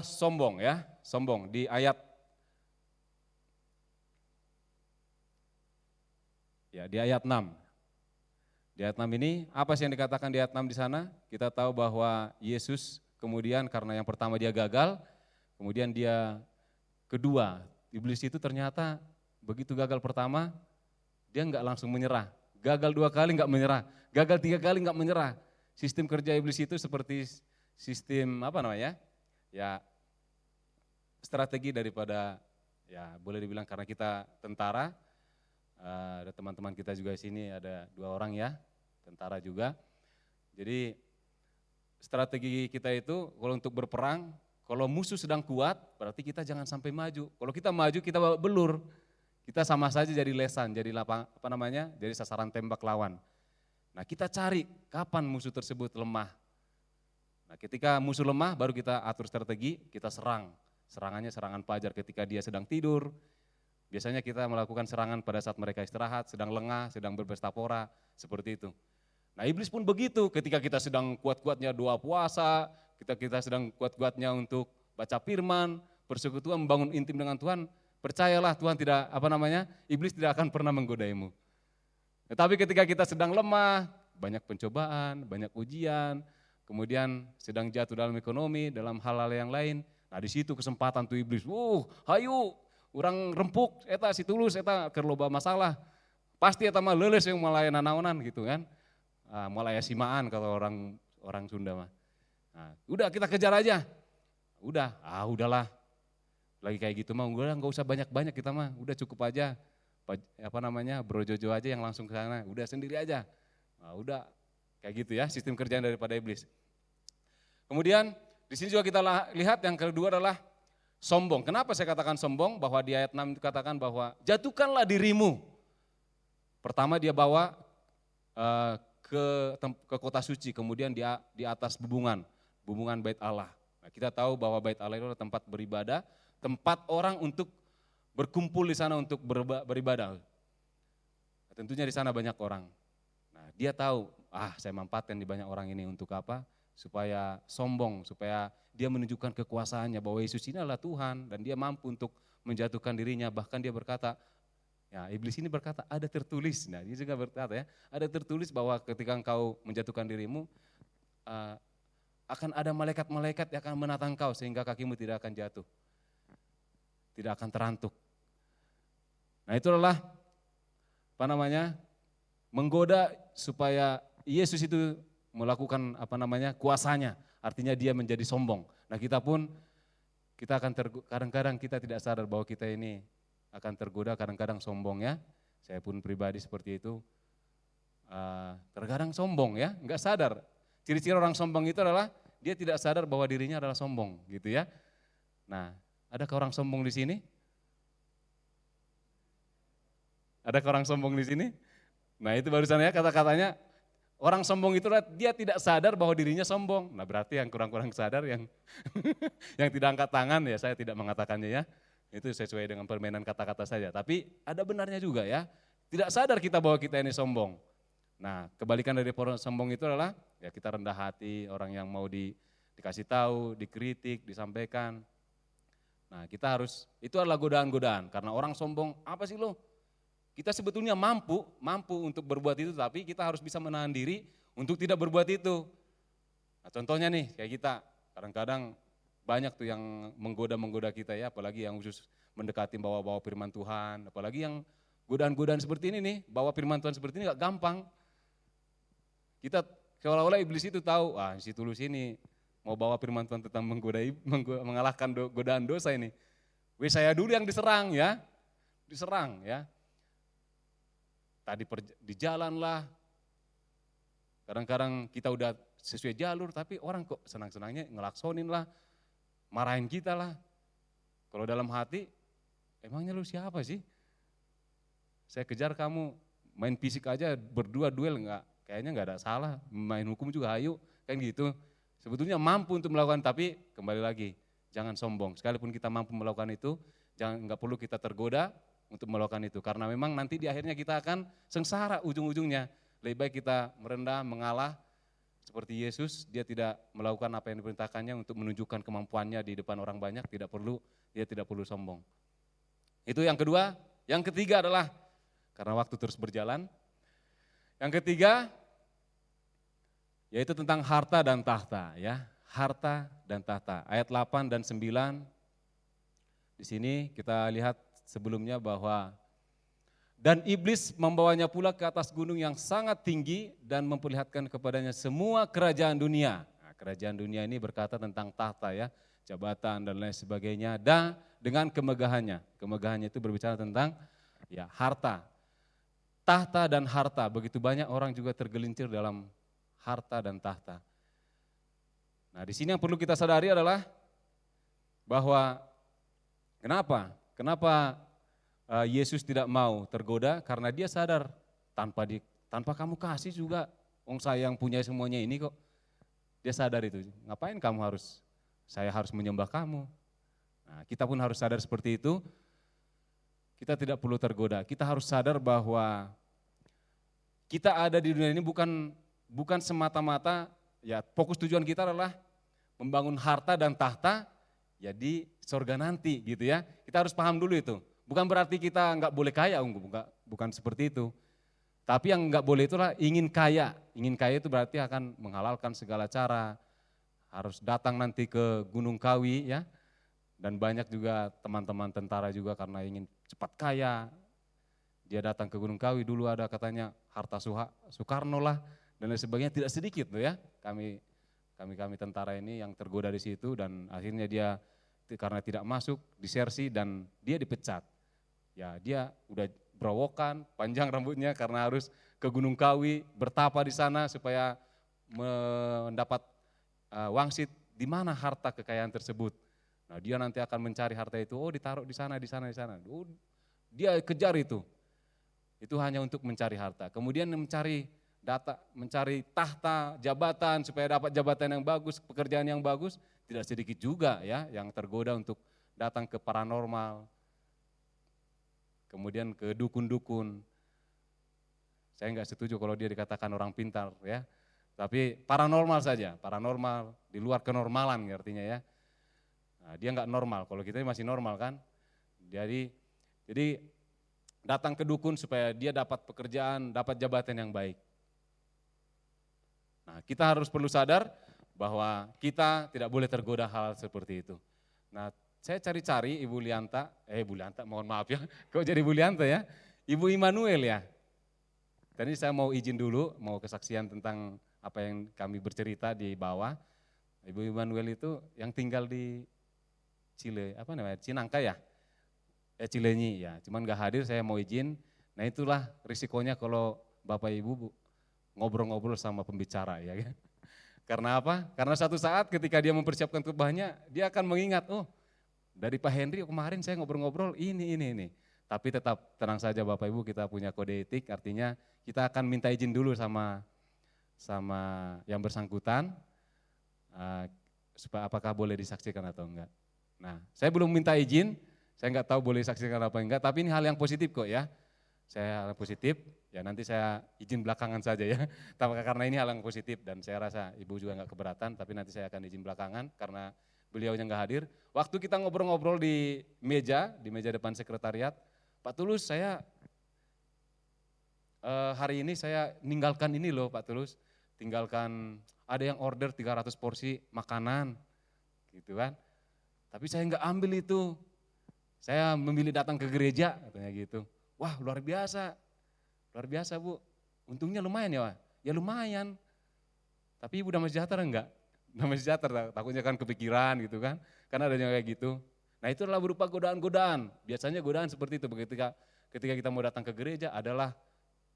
sombong ya, sombong di ayat 6. Di ayat 6 ini, apa sih yang dikatakan di ayat 6 di sana? Kita tahu bahwa Yesus kemudian karena yang pertama dia gagal, kemudian dia kedua, iblis itu ternyata begitu gagal pertama, dia enggak langsung menyerah. Gagal 2 kali enggak menyerah, gagal 3 kali enggak menyerah. Sistem kerja iblis itu seperti sistem ya strategi daripada, ya boleh dibilang karena kita tentara, ada teman-teman kita juga di sini ada 2 orang ya, tentara juga. Jadi strategi kita itu kalau untuk berperang, kalau musuh sedang kuat berarti kita jangan sampai maju. Kalau kita maju kita belur, kita sama saja jadi lesan, jadi jadi sasaran tembak lawan. Nah, kita cari kapan musuh tersebut lemah. Nah, ketika musuh lemah baru kita atur strategi, kita serang. Serangannya serangan fajar ketika dia sedang tidur. Biasanya kita melakukan serangan pada saat mereka istirahat, sedang lengah, sedang berpesta pora, seperti itu. Nah, iblis pun begitu, ketika kita sedang kuat-kuatnya doa puasa, kita sedang kuat-kuatnya untuk baca firman, persekutuan, membangun intim dengan Tuhan, percayalah Tuhan tidak, iblis tidak akan pernah menggodaimu. Tetapi ketika kita sedang lemah, banyak pencobaan, banyak ujian, kemudian sedang jatuh dalam ekonomi, dalam hal-hal yang lain, nah di situ kesempatan tuh iblis, hayu, orang rempuk, eta si tulus, eta keur loba masalah, pasti eta mah leuleus yang mulai nanaonan gitu kan, mulai simaan kalau orang Sunda mah. Nah, udah kita kejar aja, udahlah, lagi kayak gitu mah udah nggak usah banyak-banyak kita mah, udah cukup aja, Bro Jojo aja yang langsung ke sana, udah sendiri aja, nah, udah kayak gitu ya sistem kerjaan daripada iblis. Kemudian di sini juga kita lihat yang kedua adalah sombong. Kenapa saya katakan sombong? Bahwa di ayat 6 itu katakan bahwa jatuhkanlah dirimu. Pertama dia bawa ke kota suci, kemudian dia di atas bubungan bait Allah. Nah, kita tahu bahwa bait Allah itu adalah tempat beribadah, tempat orang untuk berkumpul di sana untuk beribadah. Nah, tentunya di sana banyak orang. Nah, dia tahu, saya mampatkan di banyak orang ini untuk apa? Supaya sombong, supaya dia menunjukkan kekuasaannya bahwa Yesus ini adalah Tuhan dan dia mampu untuk menjatuhkan dirinya. Bahkan dia berkata, ya iblis ini berkata ada tertulis. Nah, dia juga berkata ya, ada tertulis bahwa ketika engkau menjatuhkan dirimu, akan ada malaikat-malaikat yang akan menatang kau sehingga kakimu tidak akan jatuh, tidak akan terantuk. Nah, itu adalah menggoda supaya Yesus itu melakukan kuasanya, artinya dia menjadi sombong. Nah, kita akan kadang-kadang kita tidak sadar bahwa kita ini akan tergoda kadang-kadang sombong ya. Saya pun pribadi seperti itu, terkadang sombong ya, enggak sadar. Ciri-ciri orang sombong itu adalah dia tidak sadar bahwa dirinya adalah sombong gitu ya. Nah, adakah orang sombong di sini? Ada orang sombong di sini? Nah, itu barusan ya kata-katanya, orang sombong itu dia tidak sadar bahwa dirinya sombong. Nah, berarti yang kurang-kurang sadar yang yang tidak angkat tangan ya, saya tidak mengatakannya ya. Itu sesuai dengan permainan kata-kata saja. Tapi ada benarnya juga ya. Tidak sadar kita bahwa kita ini sombong. Nah, kebalikan dari sombong itu adalah ya kita rendah hati, orang yang mau dikasih tahu, dikritik, disampaikan. Nah, kita itu adalah godaan-godaan. Karena orang sombong, apa sih lo? Kita sebetulnya mampu untuk berbuat itu, tapi kita harus bisa menahan diri untuk tidak berbuat itu. Nah, contohnya nih, kayak kita, kadang-kadang banyak tuh yang menggoda kita ya, apalagi yang khusus mendekati bawa-bawa firman Tuhan, apalagi yang godaan-godaan seperti ini nih, bawa firman Tuhan seperti ini gak gampang. Kita seolah-olah iblis itu tahu, si Tulus ini mau bawa firman Tuhan tentang mengalahkan godaan dosa ini. Saya dulu yang diserang ya. Tadi di jalan lah, kadang-kadang kita udah sesuai jalur tapi orang kok senang-senangnya ngelaksonin lah, marahin kita lah. Kalau dalam hati, emangnya lu siapa sih? Saya kejar kamu, main fisik aja berdua duel kayaknya nggak ada salah, main hukum juga ayo, kan gitu. Sebetulnya mampu untuk melakukan, tapi kembali lagi, jangan sombong. Sekalipun kita mampu melakukan itu, nggak perlu kita tergoda untuk melakukan itu, karena memang nanti di akhirnya kita akan sengsara ujung-ujungnya. Lebih baik kita merendah, mengalah, seperti Yesus, dia tidak melakukan apa yang diperintahkannya untuk menunjukkan kemampuannya di depan orang banyak, dia tidak perlu sombong. Itu yang kedua. Yang ketiga adalah, karena waktu terus berjalan, yang ketiga, yaitu tentang harta dan tahta ya, harta dan tahta. Ayat 8 dan 9, di sini kita lihat sebelumnya bahwa dan iblis membawanya pula ke atas gunung yang sangat tinggi dan memperlihatkan kepadanya semua kerajaan dunia. Nah, kerajaan dunia ini berkata tentang tahta ya, jabatan dan lain sebagainya, dan dengan kemegahannya. Kemegahannya itu berbicara tentang ya harta. Tahta dan harta, begitu banyak orang juga tergelincir dalam harta dan tahta. Nah, di sini yang perlu kita sadari adalah bahwa kenapa Yesus tidak mau tergoda, karena dia sadar tanpa kamu kasih juga, saya yang punya semuanya ini kok. Dia sadar itu, ngapain saya harus menyembah kamu. Nah, kita pun harus sadar seperti itu, kita tidak perlu tergoda. Kita harus sadar bahwa kita ada di dunia ini bukan semata-mata, ya fokus tujuan kita adalah membangun harta dan tahta, ya di sorga nanti gitu ya. Kita harus paham dulu itu. Bukan berarti kita nggak boleh kaya, bukan seperti itu. Tapi yang nggak boleh itulah ingin kaya. Ingin kaya itu berarti akan menghalalkan segala cara, harus datang nanti ke Gunung Kawi ya. Dan banyak juga teman-teman tentara juga karena ingin cepat kaya. Dia datang ke Gunung Kawi, dulu ada katanya harta Soekarno lah dan lain sebagainya, tidak sedikit loh ya. Kami tentara ini yang tergoda di situ dan akhirnya dia karena tidak masuk disersi dan dia dipecat. Ya dia udah berowokan, panjang rambutnya karena harus ke Gunung Kawi, bertapa di sana supaya mendapat wangsit di mana harta kekayaan tersebut. Nah dia nanti akan mencari harta itu, ditaruh di sana. Dia kejar itu hanya untuk mencari harta. Kemudian mencari tahta, jabatan supaya dapat jabatan yang bagus, pekerjaan yang bagus, tidak sedikit juga ya yang tergoda untuk datang ke paranormal, kemudian ke dukun-dukun. Saya enggak setuju kalau dia dikatakan orang pintar ya, tapi paranormal saja, paranormal di luar kenormalan artinya ya. Nah, dia enggak normal, kalau kita masih normal kan. Jadi datang ke dukun supaya dia dapat pekerjaan, dapat jabatan yang baik. Nah, kita perlu sadar bahwa kita tidak boleh tergoda hal seperti itu. Nah, saya cari-cari Bu Lianta, mohon maaf ya, kok jadi Bu Lianta ya? Ibu Immanuel ya. Tadi saya mau izin dulu, mau kesaksian tentang apa yang kami bercerita di bawah. Ibu Immanuel itu yang tinggal di Cinangka ya? Cilenyi ya, cuman gak hadir, saya mau izin. Nah itulah risikonya kalau Bapak Ibu ngobrol-ngobrol sama pembicara ya. Karena apa? Karena satu saat ketika dia mempersiapkan khotbahnya, dia akan mengingat, dari Pak Henry kemarin saya ngobrol-ngobrol ini. Tapi tetap tenang saja Bapak Ibu, kita punya kode etik, artinya kita akan minta izin dulu sama yang bersangkutan, supaya apakah boleh disaksikan atau enggak. Nah saya belum minta izin, saya enggak tahu boleh disaksikan apa enggak, tapi ini hal yang positif kok ya. Saya hal yang positif, ya nanti saya izin belakangan saja ya, karena ini hal yang positif dan saya rasa Ibu juga enggak keberatan, tapi nanti saya akan izin belakangan karena beliaunya enggak hadir. Waktu kita ngobrol-ngobrol di meja depan sekretariat, Pak Tulus saya hari ini saya ninggalkan ini loh Pak Tulus, tinggalkan ada yang order 300 porsi makanan gitu kan. Tapi saya enggak ambil itu, saya memilih datang ke gereja katanya gitu. Wah luar biasa Bu, untungnya lumayan ya Wah, ya lumayan. Tapi Ibu damai sejahtera enggak? Damai sejahtera, takutnya kan kepikiran gitu kan, karena ada yang kayak gitu. Nah itu adalah berupa godaan-godaan, biasanya godaan seperti itu ketika kita mau datang ke gereja adalah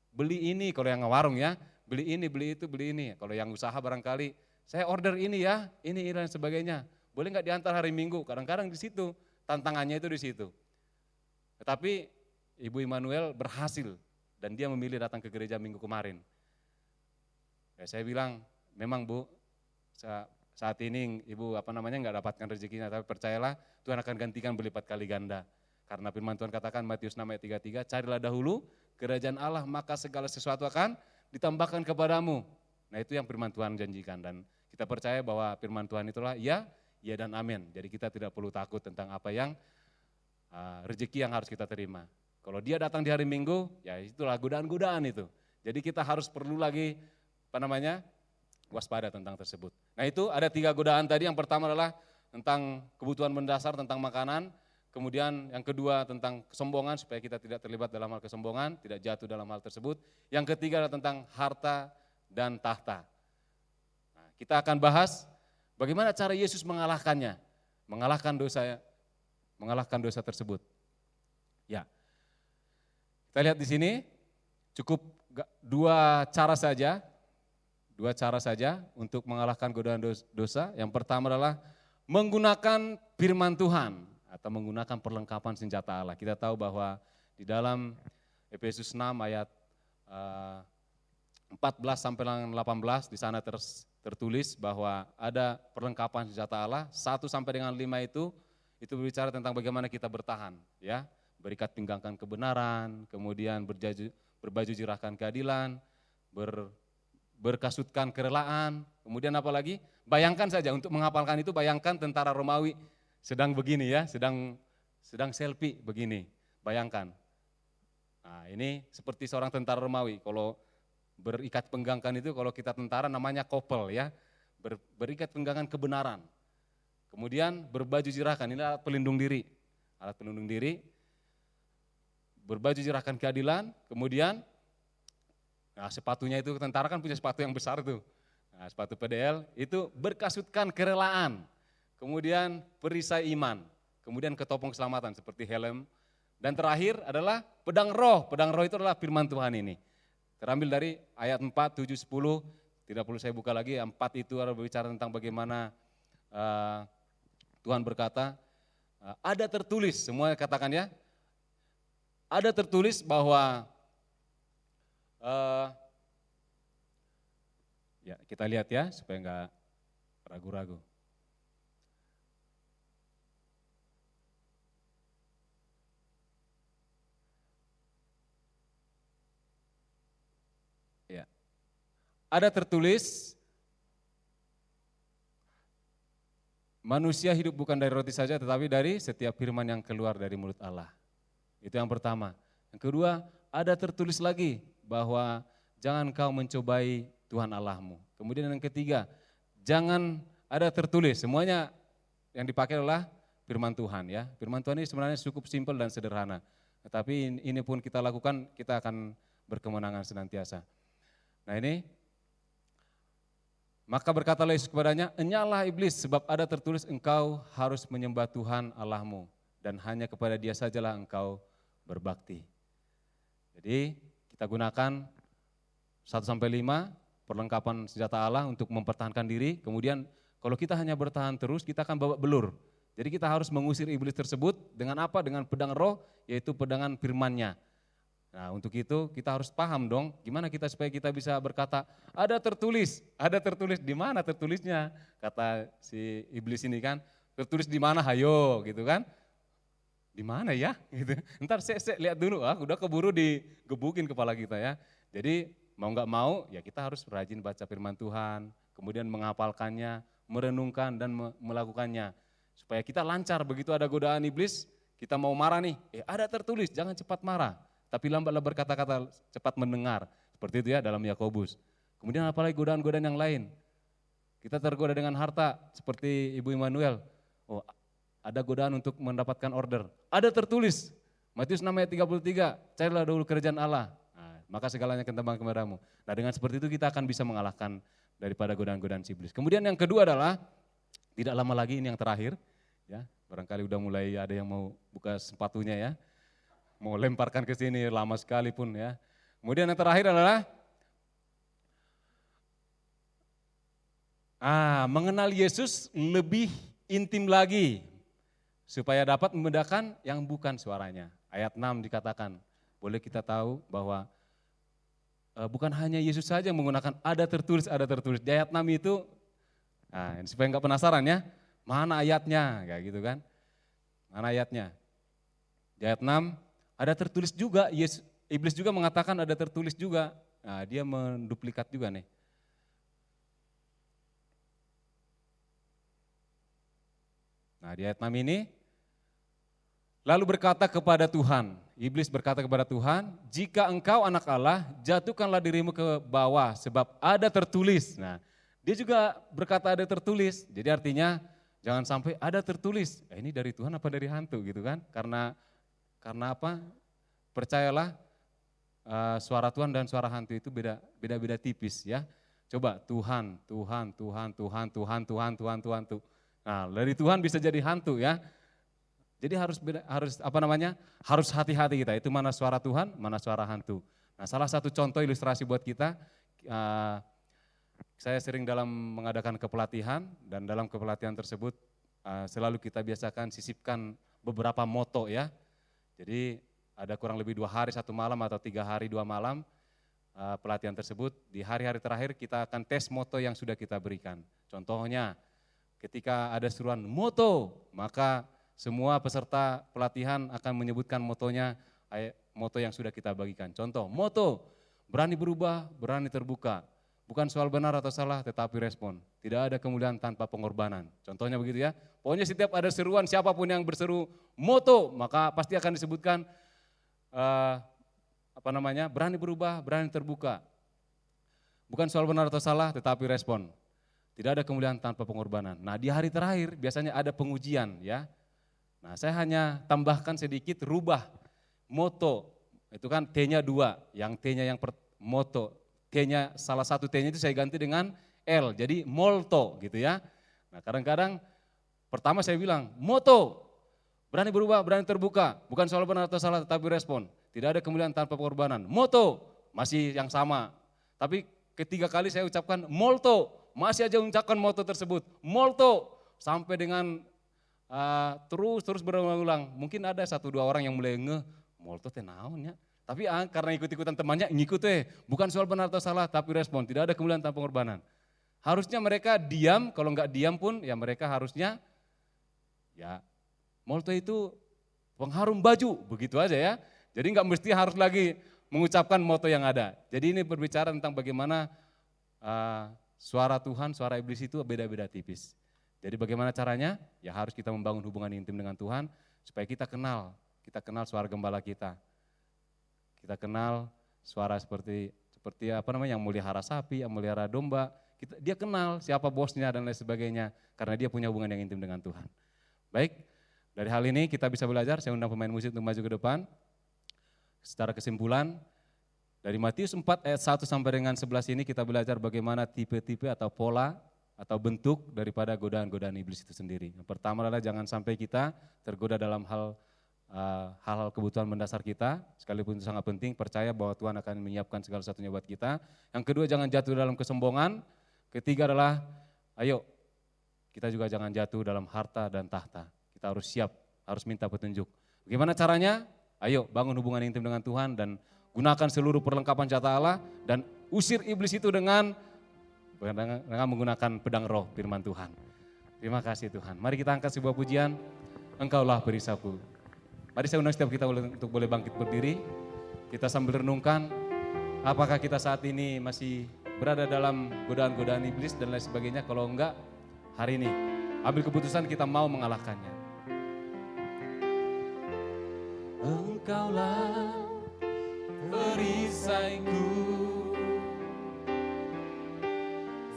beli ini, kalau yang warung ya, beli ini, beli itu, beli ini. Kalau yang usaha barangkali, saya order ini ya, ini dan sebagainya. Boleh nggak diantar hari Minggu? Kadang-kadang di situ, tantangannya itu di situ. Tetapi Ibu Immanuel berhasil dan dia memilih datang ke gereja minggu kemarin. Ya, saya bilang, memang Bu, saat ini Ibu nggak dapatkan rezekinya, tapi percayalah Tuhan akan gantikan berlipat kali ganda. Karena firman Tuhan katakan Matius 6 ayat 33, carilah dahulu kerajaan Allah maka segala sesuatu akan ditambahkan kepadamu. Nah itu yang firman Tuhan janjikan dan kita percaya bahwa firman Tuhan itulah ya dan amin. Jadi kita tidak perlu takut tentang apa yang rezeki yang harus kita terima. Kalau dia datang di hari Minggu, ya itulah godaan-godaan itu. Jadi kita harus perlu lagi waspada tentang tersebut. Nah itu ada 3 godaan tadi, yang pertama adalah tentang kebutuhan mendasar, tentang makanan. Kemudian yang kedua tentang kesombongan, supaya kita tidak terlibat dalam hal kesombongan, tidak jatuh dalam hal tersebut. Yang ketiga adalah tentang harta dan tahta. Nah, kita akan bahas bagaimana cara Yesus mengalahkannya, mengalahkan dosa tersebut. Ya, kita lihat di sini cukup 2 cara saja untuk mengalahkan godaan dosa. Yang pertama adalah menggunakan firman Tuhan atau menggunakan perlengkapan senjata Allah. Kita tahu bahwa di dalam Efesus 6 ayat 14 sampai 18 di sana tertulis bahwa ada perlengkapan senjata Allah. 1 sampai dengan 5 itu berbicara tentang bagaimana kita bertahan, ya. Berikat pinggangkan kebenaran, kemudian berbaju jirahkan keadilan, berkasutkan kerelaan, kemudian apa lagi? Bayangkan saja untuk menghafalkan itu, bayangkan tentara Romawi sedang begini ya, sedang selfie begini. Bayangkan. Nah, ini seperti seorang tentara Romawi, kalau berikat penggangkan itu kalau kita tentara namanya kopel ya. Berikat penggangan kebenaran. Kemudian berbaju jirakan, ini alat pelindung diri. Alat pelindung diri, berbaju jirakan keadilan, kemudian sepatunya itu tentara kan punya sepatu yang besar tuh. Nah, sepatu PDL itu berkasutkan kerelaan. Kemudian perisai iman, kemudian ketopong keselamatan seperti helm. Dan terakhir adalah pedang roh. Pedang roh itu adalah firman Tuhan ini. Terambil dari ayat 4, 7, 10, tidak perlu saya buka lagi. 4 itu adalah berbicara tentang bagaimana Tuhan berkata, ada tertulis, semua katakan ya, ada tertulis bahwa, ya kita lihat ya supaya enggak ragu-ragu. Ya. Ada tertulis, manusia hidup bukan dari roti saja tetapi dari setiap firman yang keluar dari mulut Allah. Itu yang pertama. Yang kedua, ada tertulis lagi bahwa jangan kau mencobai Tuhan Allahmu. Kemudian yang ketiga, jangan ada tertulis, semuanya yang dipakai adalah firman Tuhan ya. Firman Tuhan ini sebenarnya cukup simpel dan sederhana. Tetapi ini pun kita lakukan, kita akan berkemenangan senantiasa. Nah ini, maka berkatalah Yesus kepadanya, enyalah iblis sebab ada tertulis engkau harus menyembah Tuhan Allahmu dan hanya kepada Dia sajalah engkau berbakti. Jadi kita gunakan 1-5 perlengkapan senjata Allah untuk mempertahankan diri, kemudian kalau kita hanya bertahan terus kita akan babak belur. Jadi kita harus mengusir iblis tersebut dengan apa? Dengan pedang roh, yaitu pedangan firman-Nya. Nah untuk itu kita harus paham dong gimana kita supaya kita bisa berkata ada tertulis di mana tertulisnya, kata si iblis ini kan, tertulis di mana hayo gitu kan, di mana ya gitu. Ntar saya lihat dulu, udah keburu digebukin kepala kita ya. Jadi mau nggak mau ya kita harus rajin baca firman Tuhan, kemudian menghafalkannya, merenungkan dan melakukannya supaya kita lancar. Begitu ada godaan iblis kita mau marah nih, ada tertulis jangan cepat marah. Tapi lambatlah berkata-kata, cepat mendengar. Seperti itu ya dalam Yakobus. Kemudian apalagi godaan-godaan yang lain. Kita tergoda dengan harta seperti Ibu Immanuel. Ada godaan untuk mendapatkan order. Ada tertulis, Matius 6 ayat 33, carilah dahulu kerajaan Allah. Nah, maka segalanya akan tambah kepadamu. Nah dengan seperti itu kita akan bisa mengalahkan daripada godaan-godaan iblis. Kemudian yang kedua adalah, tidak lama lagi ini yang terakhir. Ya, barangkali udah mulai ada yang mau buka sepatunya ya. Mau lemparkan ke sini lama sekali pun ya. Kemudian yang terakhir adalah mengenal Yesus lebih intim lagi supaya dapat membedakan yang bukan suaranya. Ayat 6 dikatakan, boleh kita tahu bahwa bukan hanya Yesus saja yang menggunakan ada tertulis. Di ayat 6 itu, supaya enggak penasaran ya, mana ayatnya, kayak gitu kan. Mana ayatnya? Di ayat 6, ada tertulis juga, iblis juga mengatakan ada tertulis juga. Nah, dia menduplikat juga nih. Nah, di ayat 6 ini, lalu berkata kepada Tuhan, iblis berkata kepada Tuhan, jika engkau anak Allah, jatuhkanlah dirimu ke bawah sebab ada tertulis. Nah, dia juga berkata ada tertulis, jadi artinya jangan sampai ada tertulis. Ini dari Tuhan apa dari hantu gitu kan, karena apa? Percayalah suara Tuhan dan suara hantu itu beda tipis ya. Coba Tuhan. Nah, dari Tuhan bisa jadi hantu ya. Jadi harus hati-hati kita. Itu mana suara Tuhan, mana suara hantu. Nah, salah satu contoh ilustrasi buat kita, saya sering dalam mengadakan kepelatihan dan dalam kepelatihan tersebut selalu kita biasakan sisipkan beberapa moto ya. Jadi ada kurang lebih 2 hari 1 malam atau 3 hari 2 malam pelatihan tersebut. Di hari-hari terakhir kita akan tes moto yang sudah kita berikan. Contohnya ketika ada seruan moto, maka semua peserta pelatihan akan menyebutkan motonya, moto yang sudah kita bagikan. Contoh, moto, berani berubah, berani terbuka. Bukan soal benar atau salah, tetapi respon. Tidak ada kemuliaan tanpa pengorbanan. Contohnya begitu ya. Pokoknya setiap ada seruan, siapapun yang berseru moto, maka pasti akan disebutkan berani berubah, berani terbuka. Bukan soal benar atau salah, tetapi respon. Tidak ada kemuliaan tanpa pengorbanan. Nah, di hari terakhir biasanya ada pengujian ya. Nah, saya hanya tambahkan sedikit, rubah moto. Itu kan T-nya 2, yang T-nya yang moto. T-nya, salah satu T-nya itu saya ganti dengan L, jadi molto gitu ya. Nah, kadang-kadang pertama saya bilang, moto, berani berubah, berani terbuka. Bukan soal benar atau salah, tetapi respon. Tidak ada kemuliaan tanpa pengorbanan. Moto, masih yang sama. Tapi ketiga kali saya ucapkan molto, masih aja ucapkan moto tersebut. Molto, sampai dengan terus berulang-ulang. Mungkin ada 1-2 orang yang mulai molto teh naon ya. Tapi karena ikut-ikutan temannya, ngikut bukan soal benar atau salah, tapi respon. Tidak ada kemuliaan tanpa pengorbanan. Harusnya mereka diam, kalau enggak diam pun ya mereka harusnya, ya molto itu pengharum baju, begitu aja ya. Jadi enggak mesti harus lagi mengucapkan moto yang ada. Jadi ini berbicara tentang bagaimana suara Tuhan, suara iblis itu beda-beda tipis. Jadi bagaimana caranya? Ya harus kita membangun hubungan intim dengan Tuhan supaya kita kenal suara gembala kita. Kita kenal suara seperti yang melihara sapi, yang melihara domba. Dia kenal siapa bosnya dan lain sebagainya karena dia punya hubungan yang intim dengan Tuhan. Baik, dari hal ini kita bisa belajar, saya undang pemain musik untuk maju ke depan. Secara kesimpulan, dari Matius 4 ayat 1 sampai dengan 11 ini kita belajar bagaimana tipe-tipe atau pola atau bentuk daripada godaan-godaan iblis itu sendiri. Yang pertama adalah jangan sampai kita tergoda dalam hal-hal kebutuhan mendasar kita, sekalipun itu sangat penting, percaya bahwa Tuhan akan menyiapkan segala satunya buat kita. Yang kedua, jangan jatuh dalam kesombongan. Ketiga adalah, ayo kita juga jangan jatuh dalam harta dan tahta. Kita harus siap, harus minta petunjuk. Bagaimana caranya? Ayo bangun hubungan intim dengan Tuhan dan gunakan seluruh perlengkapan senjata Allah dan usir iblis itu dengan menggunakan pedang roh firman Tuhan. Terima kasih Tuhan. Mari kita angkat sebuah pujian, Engkaulah perisaiku. Mari saya undang setiap kita untuk boleh bangkit berdiri. Kita sambil renungkan, apakah kita saat ini masih berada dalam godaan-godaan iblis dan lain sebagainya. Kalau enggak, hari ini ambil keputusan kita mau mengalahkannya. Engkaulah perisaiku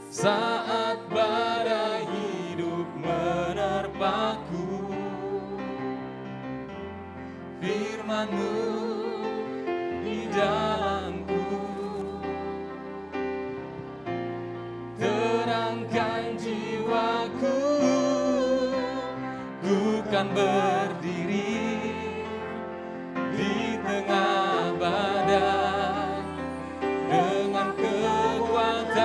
saat badai hidup menerpaku. Firman-Mu di jalanku, terangkan jiwaku, ku kan berdiri di tengah badai dengan kekuatan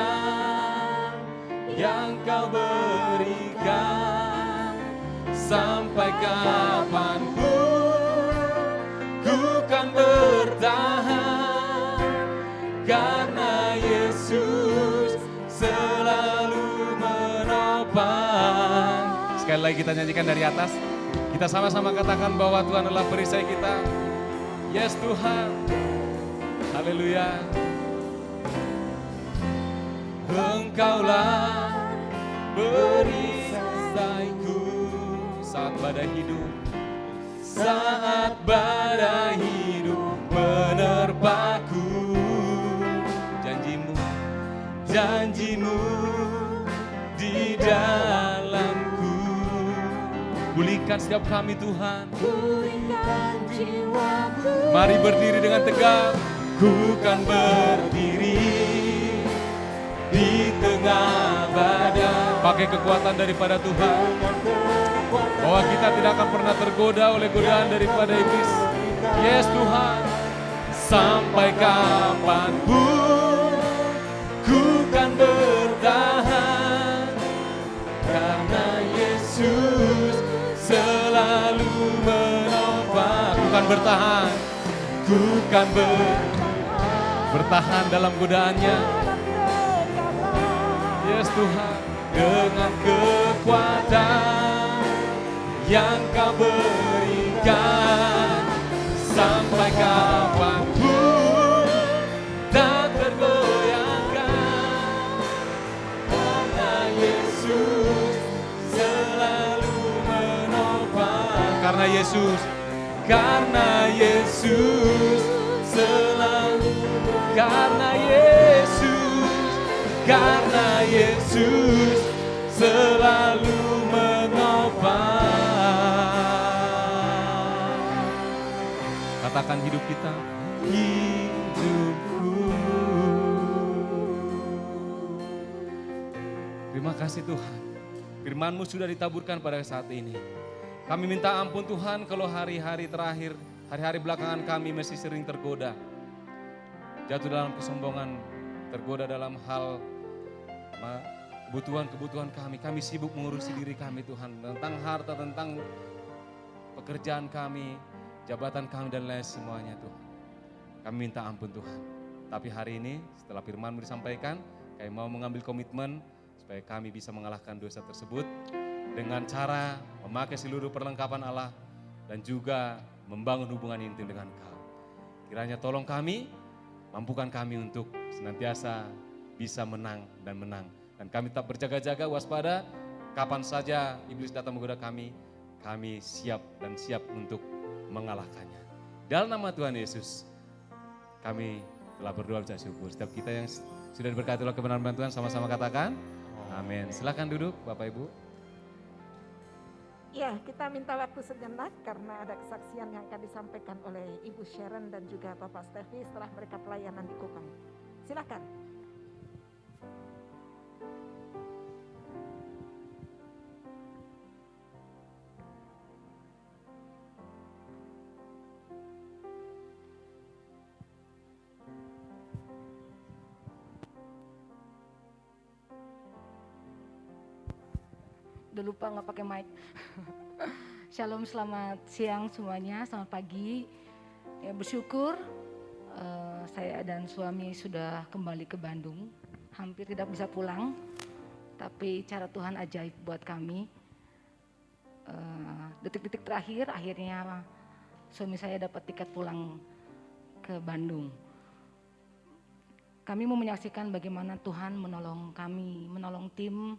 yang Kau berikan. Sampai kapanpun ku kan bertahan karena Yesus selalu menopang. Sekali lagi kita nyanyikan dari atas. Kita sama-sama katakan bahwa Tuhan adalah perisai kita. Yes Tuhan, haleluya. Engkaulah perisaiku saat badai hidup, saat badai hidup menerpaku. Janji-Mu di dalamku. Pulihkan setiap kami Tuhan. Pulihkan jiwaku. Mari berdiri dengan tegak. Ku kan berdiri di tengah badai. Pakai kekuatan daripada Tuhan. Bahwa kita tidak akan pernah tergoda oleh godaan daripada iblis. Yes Tuhan. Sampai kapanpun ku kan bertahan karena Yesus selalu menopang. Ku kan bertahan, ku kan bertahan dalam godaannya. Yes Tuhan, dengan kekuatan yang Kau berikan. Sampai kapanpun tak tergoyahkan karena Yesus selalu menopang. Karena Yesus Yesus selalu, karena Yesus selalu menopang. Katakan hidup kita, hidupku. Terima kasih Tuhan, firman-Mu sudah ditaburkan pada saat ini. Kami minta ampun Tuhan kalau hari-hari terakhir, hari-hari belakangan kami masih sering tergoda. Jatuh dalam kesombongan, tergoda dalam hal kebutuhan-kebutuhan kami. Kami sibuk mengurusi diri kami Tuhan, tentang harta, tentang pekerjaan kami, jabatan kami dan lain semuanya Tuhan. Kami minta ampun Tuhan. Tapi hari ini setelah firman-Mu disampaikan, kami mau mengambil komitmen supaya kami bisa mengalahkan dosa tersebut dengan cara memakai seluruh perlengkapan Allah dan juga membangun hubungan intim dengan Kau. Kiranya tolong kami, mampukan kami untuk senantiasa bisa menang dan menang. Dan kami tetap berjaga-jaga, waspada, kapan saja iblis datang menggoda kami siap dan siap untuk mengalahkannya. Dalam nama Tuhan Yesus, kami telah berdoa dan syukur. Setiap kita yang sudah diberkati oleh kebenaran Tuhan, sama-sama katakan, amin. Silakan duduk Bapak Ibu. Ya, kita minta waktu sejenak karena ada kesaksian yang akan disampaikan oleh Ibu Sharon dan juga Bapak Stevi setelah mereka pelayanan di Kupang. Silakan. Udah lupa nggak pakai mic. Shalom, selamat siang semuanya, selamat pagi. Ya, bersyukur saya dan suami sudah kembali ke Bandung. Hampir tidak bisa pulang, tapi cara Tuhan ajaib buat kami. Detik-detik terakhir akhirnya suami saya dapat tiket pulang ke Bandung. Kami mau menyaksikan bagaimana Tuhan menolong kami, menolong tim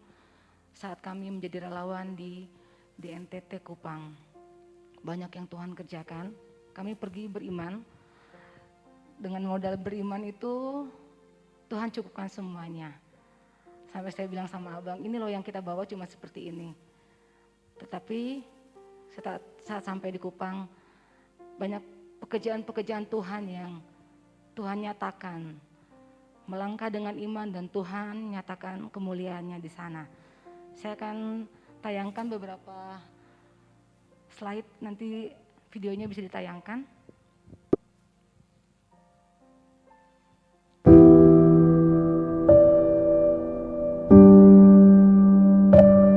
saat kami menjadi relawan di NTT Kupang. Banyak yang Tuhan kerjakan. Kami pergi beriman. Dengan modal beriman itu Tuhan cukupkan semuanya. Sampai saya bilang sama abang, ini loh yang kita bawa cuma seperti ini. Tetapi saat sampai di Kupang, banyak pekerjaan-pekerjaan Tuhan yang Tuhan nyatakan. Melangkah dengan iman dan Tuhan nyatakan kemuliaannya di sana. Saya akan tayangkan beberapa slide, nanti videonya bisa ditayangkan.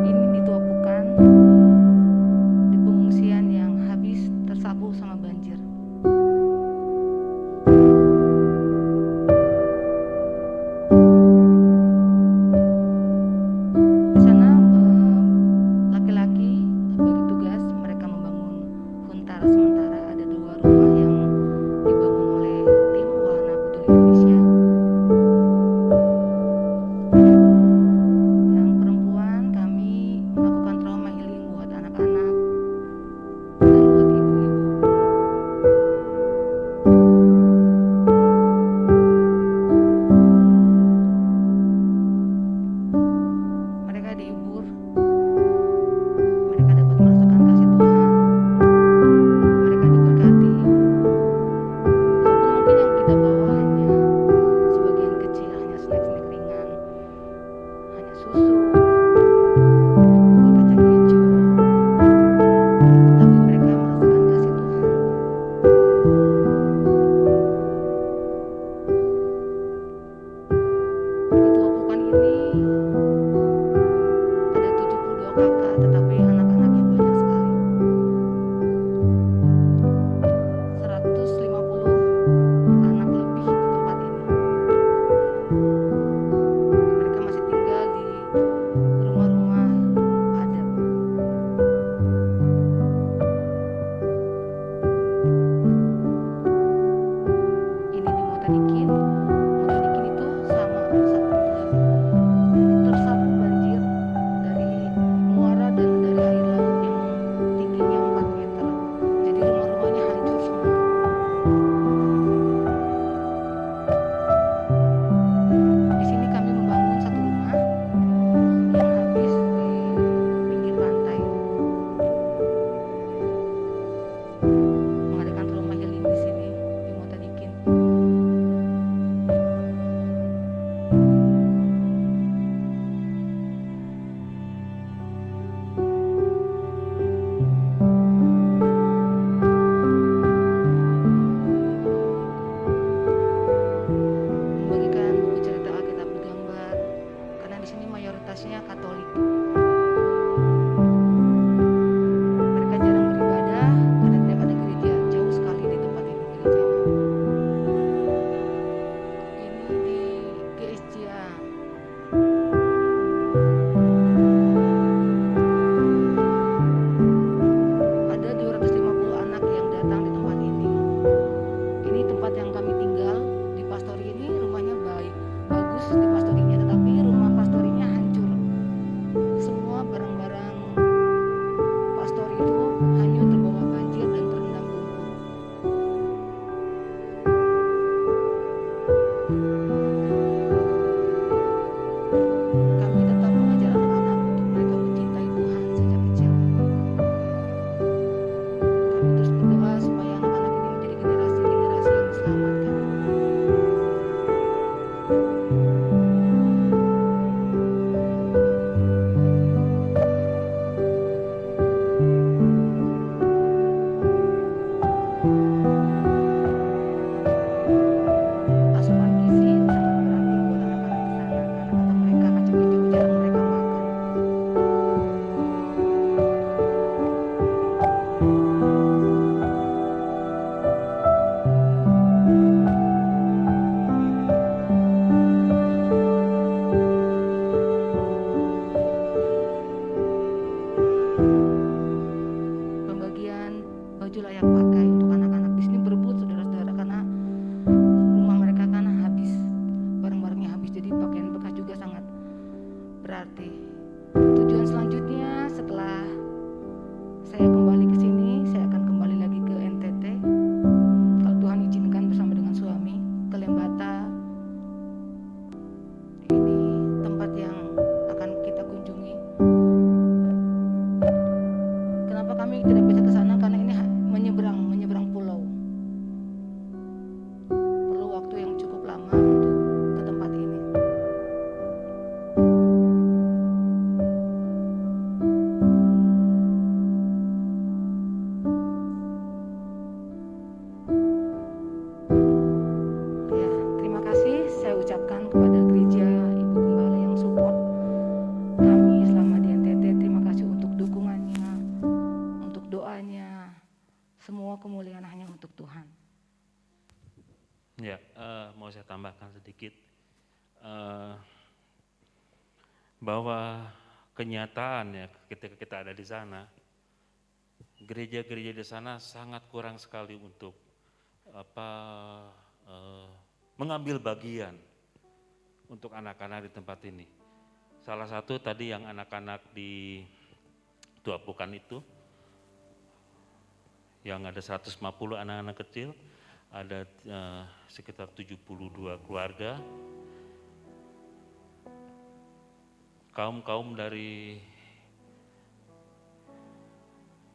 Ini di Tua Pukan, di pengungsian yang habis tersapu sama banjir. Ya, mau saya tambahkan sedikit bahwa kenyataan ya ketika kita ada di sana, gereja-gereja di sana sangat kurang sekali untuk mengambil bagian untuk anak-anak di tempat ini. Salah satu tadi yang anak-anak di Tuapukan itu, yang ada 150 anak-anak kecil, ada sekitar 72 keluarga, kaum-kaum dari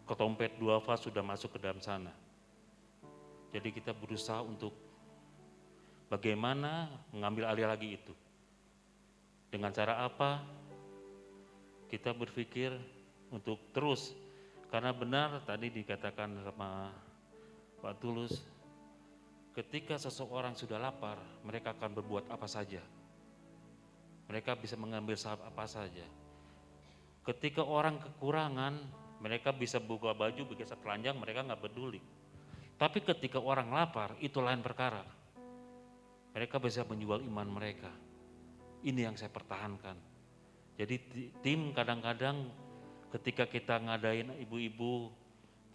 Ketompet Duafa sudah masuk ke dalam sana. Jadi kita berusaha untuk bagaimana mengambil alih lagi itu. Dengan cara apa? Kita berpikir untuk terus, karena benar tadi dikatakan sama Pak Tulus, ketika seseorang sudah lapar, mereka akan berbuat apa saja. Mereka bisa mengambil apa saja. Ketika orang kekurangan, mereka bisa buka baju, bergeser telanjang, mereka nggak peduli. Tapi ketika orang lapar, itu lain perkara. Mereka bisa menjual iman mereka. Ini yang saya pertahankan. Jadi tim kadang-kadang ketika kita ngadain ibu-ibu,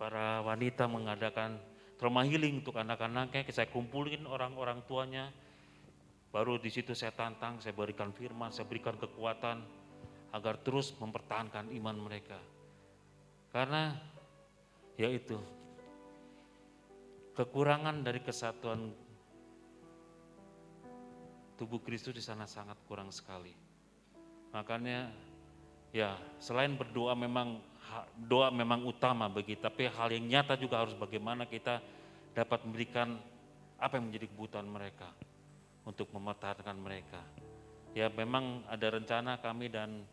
para wanita mengadakan trauma healing untuk anak-anaknya, saya kumpulin orang-orang tuanya. Baru di situ saya tantang, saya berikan firman, saya berikan kekuatan agar terus mempertahankan iman mereka. Karena yaitu kekurangan dari kesatuan tubuh Kristus di sana sangat kurang sekali. Makanya ya selain berdoa memang doa memang utama bagi, tapi hal yang nyata juga harus bagaimana kita dapat memberikan apa yang menjadi kebutuhan mereka untuk mempertahankan mereka. Ya memang ada rencana kami dan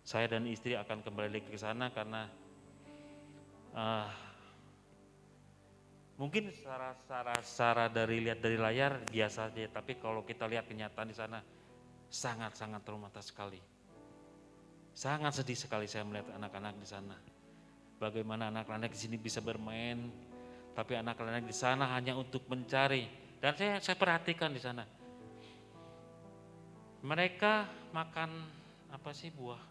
saya dan istri akan kembali ke sana karena mungkin secara dari lihat dari layar biasa aja, tapi kalau kita lihat kenyataan di sana sangat-sangat traumatis sekali. Sangat sedih sekali saya melihat anak-anak di sana. Bagaimana anak-anak di sini bisa bermain, tapi anak-anak di sana hanya untuk mencari. Dan saya perhatikan di sana. Mereka makan apa sih buah?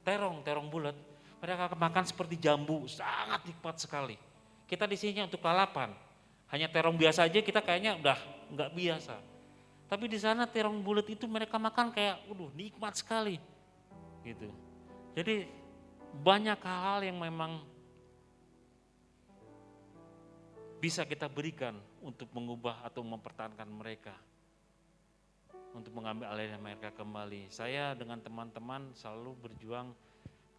Terong bulat. Mereka makan seperti jambu, sangat nikmat sekali. Kita di sini untuk lalapan, hanya terong biasa aja kita kayaknya udah nggak biasa. Tapi di sana terong bulat itu mereka makan kayak, nikmat sekali, gitu. Jadi banyak hal yang memang bisa kita berikan untuk mengubah atau mempertahankan mereka, untuk mengambil alih mereka kembali. Saya dengan teman-teman selalu berjuang.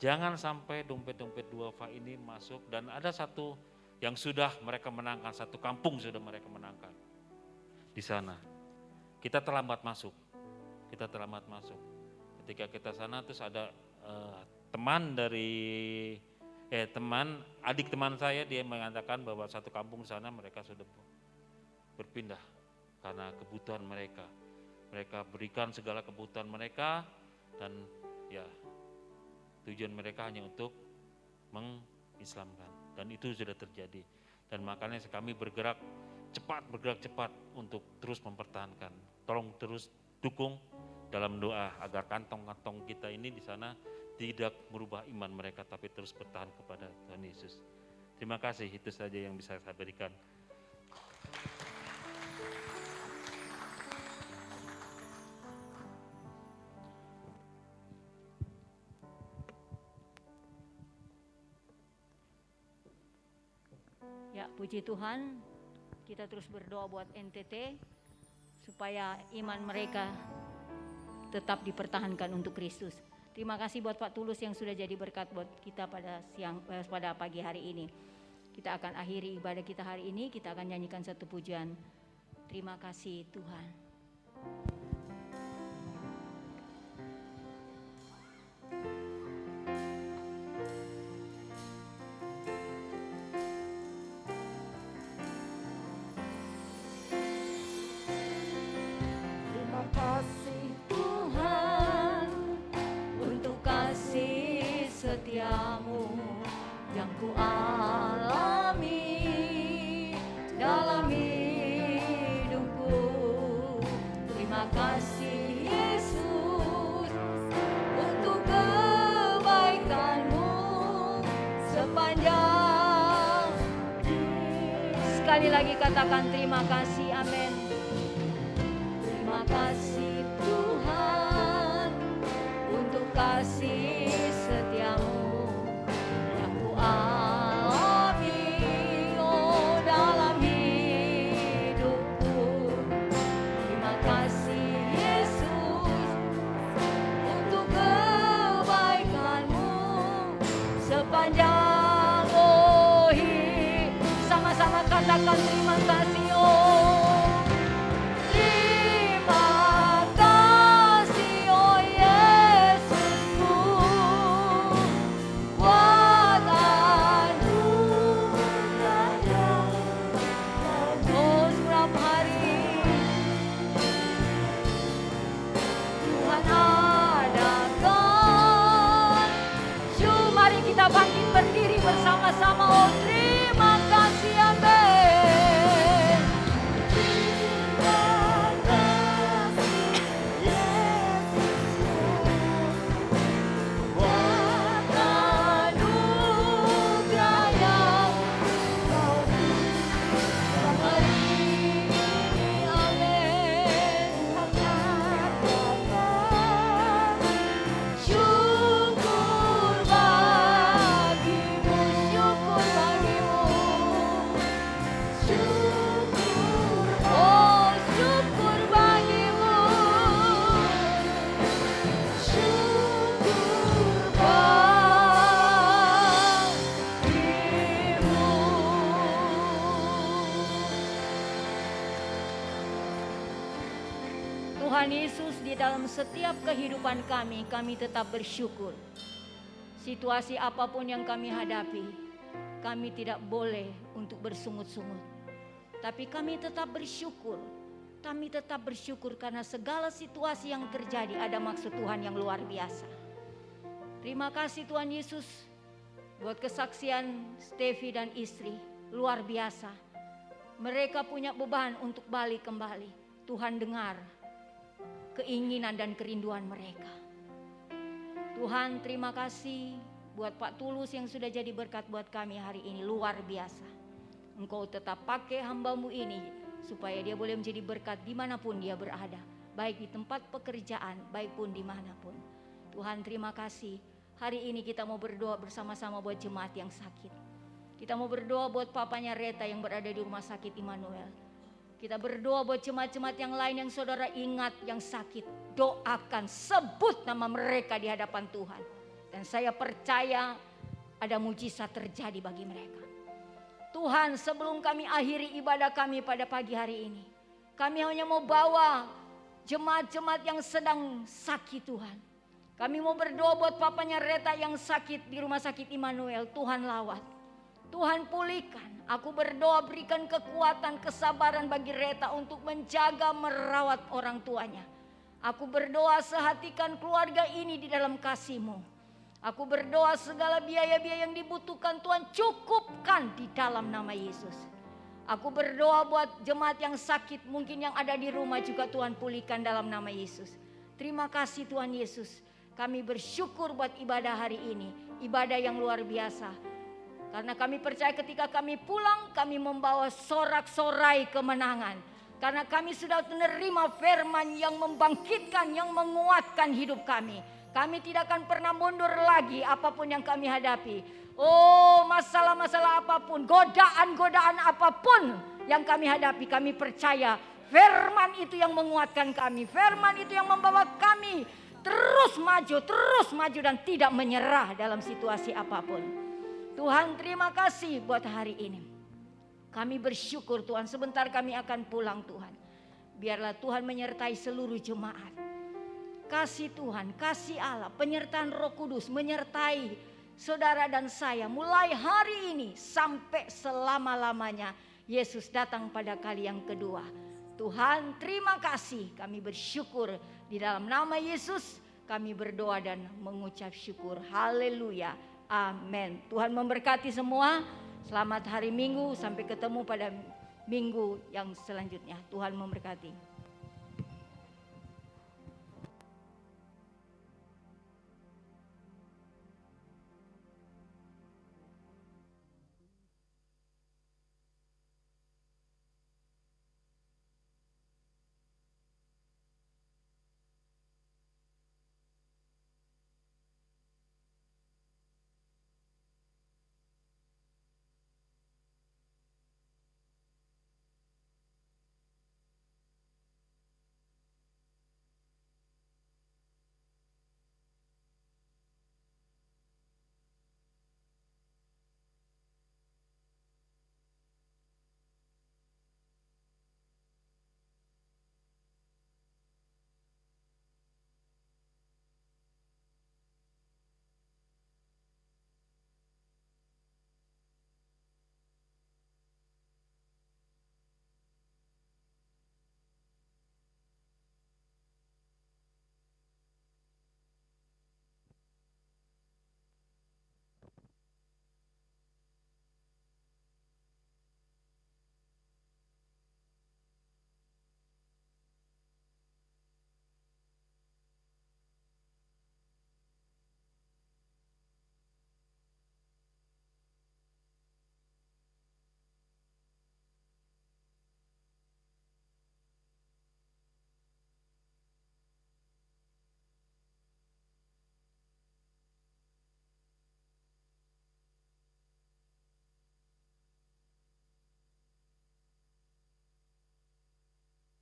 Jangan sampai dompet-dompet duafa ini masuk, dan ada satu yang sudah mereka menangkan, satu kampung sudah mereka menangkan di sana. Kita terlambat masuk. Ketika kita sana terus ada adik teman saya, dia mengatakan bahwa satu kampung sana mereka sudah berpindah karena kebutuhan mereka. Mereka berikan segala kebutuhan mereka dan ya tujuan mereka hanya untuk mengislamkan, dan itu sudah terjadi. Dan makanya kami bergerak cepat untuk terus mempertahankan. Tolong terus dukung dalam doa agar kantong-kantong kita ini di sana tidak merubah iman mereka, tapi terus bertahan kepada Tuhan Yesus. Terima kasih, itu saja yang bisa saya berikan. Ya, puji Tuhan, kita terus berdoa buat NTT supaya iman mereka tetap dipertahankan untuk Kristus. Terima kasih buat Pak Tulus yang sudah jadi berkat buat kita pada pagi hari ini. Kita akan akhiri ibadah kita hari ini, kita akan nyanyikan satu pujian. Terima kasih Tuhan. Terima kasih Tuhan untuk kasih setiamu yang ku alami dalam hidupku. Sekali lagi katakan terima kasih, amin. Terima kasih Tuhan untuk kasih setiamu yang ku alami dalam hidupku. Terima kasih Yesus untuk kebaikanmu sepanjang sama-sama katakan terima kasih terima kasih Yesusku buat anugerahnya. Setiap hari Tuhan adakan. Mari kita bangkit berdiri bersama-sama. Terima kasih, amin. Terima kasih Yesusku buat anugerah yang Kau berikan hari ini, amin. Syukur bagimu, syukur bagimu. Syukur bagimu. Syukur bagimu. Tuhan Yesus, di dalam setiap kehidupan kami tetap bersyukur. Situasi apapun yang kami hadapi, kami tidak boleh untuk bersungut-sungut. Tapi kami tetap bersyukur. Kami tetap bersyukur karena segala situasi yang terjadi ada maksud Tuhan yang luar biasa. Terima kasih Tuhan Yesus buat kesaksian Stevi dan istri, luar biasa. Mereka punya beban untuk balik kembali. Tuhan dengar keinginan dan kerinduan mereka. Tuhan, terima kasih buat Pak Tulus yang sudah jadi berkat buat kami hari ini, luar biasa. Engkau tetap pakai hamba-Mu ini supaya dia boleh menjadi berkat dimanapun dia berada, baik di tempat pekerjaan, baik pun dimanapun. Tuhan, terima kasih. Hari ini kita mau berdoa bersama-sama buat jemaat yang sakit. Kita mau berdoa buat papanya Reta yang berada di rumah sakit Immanuel. Kita berdoa buat jemaat-jemaat yang lain yang saudara ingat yang sakit. Doakan, sebut nama mereka di hadapan Tuhan. Dan saya percaya ada mujizat terjadi bagi mereka. Tuhan, sebelum kami akhiri ibadah kami pada pagi hari ini, kami hanya mau bawa jemaat-jemaat yang sedang sakit Tuhan. Kami mau berdoa buat papanya Reta yang sakit di rumah sakit Immanuel. Tuhan lawat, Tuhan pulihkan. Aku berdoa berikan kekuatan, kesabaran bagi Reta untuk menjaga, merawat orang tuanya. Aku berdoa sehatikan keluarga ini di dalam kasih-Mu. Aku berdoa segala biaya-biaya yang dibutuhkan Tuhan cukupkan di dalam nama Yesus. Aku berdoa buat jemaat yang sakit mungkin yang ada di rumah juga Tuhan pulihkan dalam nama Yesus. Terima kasih Tuhan Yesus. Kami bersyukur buat ibadah hari ini. Ibadah yang luar biasa. Karena kami percaya ketika kami pulang kami membawa sorak-sorai kemenangan. Karena kami sudah menerima firman yang membangkitkan, yang menguatkan hidup kami. Kami tidak akan pernah mundur lagi apapun yang kami hadapi. Oh, masalah-masalah apapun, godaan-godaan apapun yang kami hadapi, kami percaya firman itu yang menguatkan kami. Firman itu yang membawa kami terus maju dan tidak menyerah dalam situasi apapun. Tuhan, terima kasih buat hari ini. Kami bersyukur Tuhan, sebentar kami akan pulang Tuhan. Biarlah Tuhan menyertai seluruh jemaat. Kasih Tuhan, kasih Allah, penyertaan Roh Kudus menyertai saudara dan saya mulai hari ini sampai selama-lamanya Yesus datang pada kali yang kedua. Tuhan, terima kasih, kami bersyukur di dalam nama Yesus kami berdoa dan mengucap syukur. Haleluya, amin. Tuhan memberkati semua. Selamat hari Minggu, sampai ketemu pada minggu yang selanjutnya. Tuhan memberkati.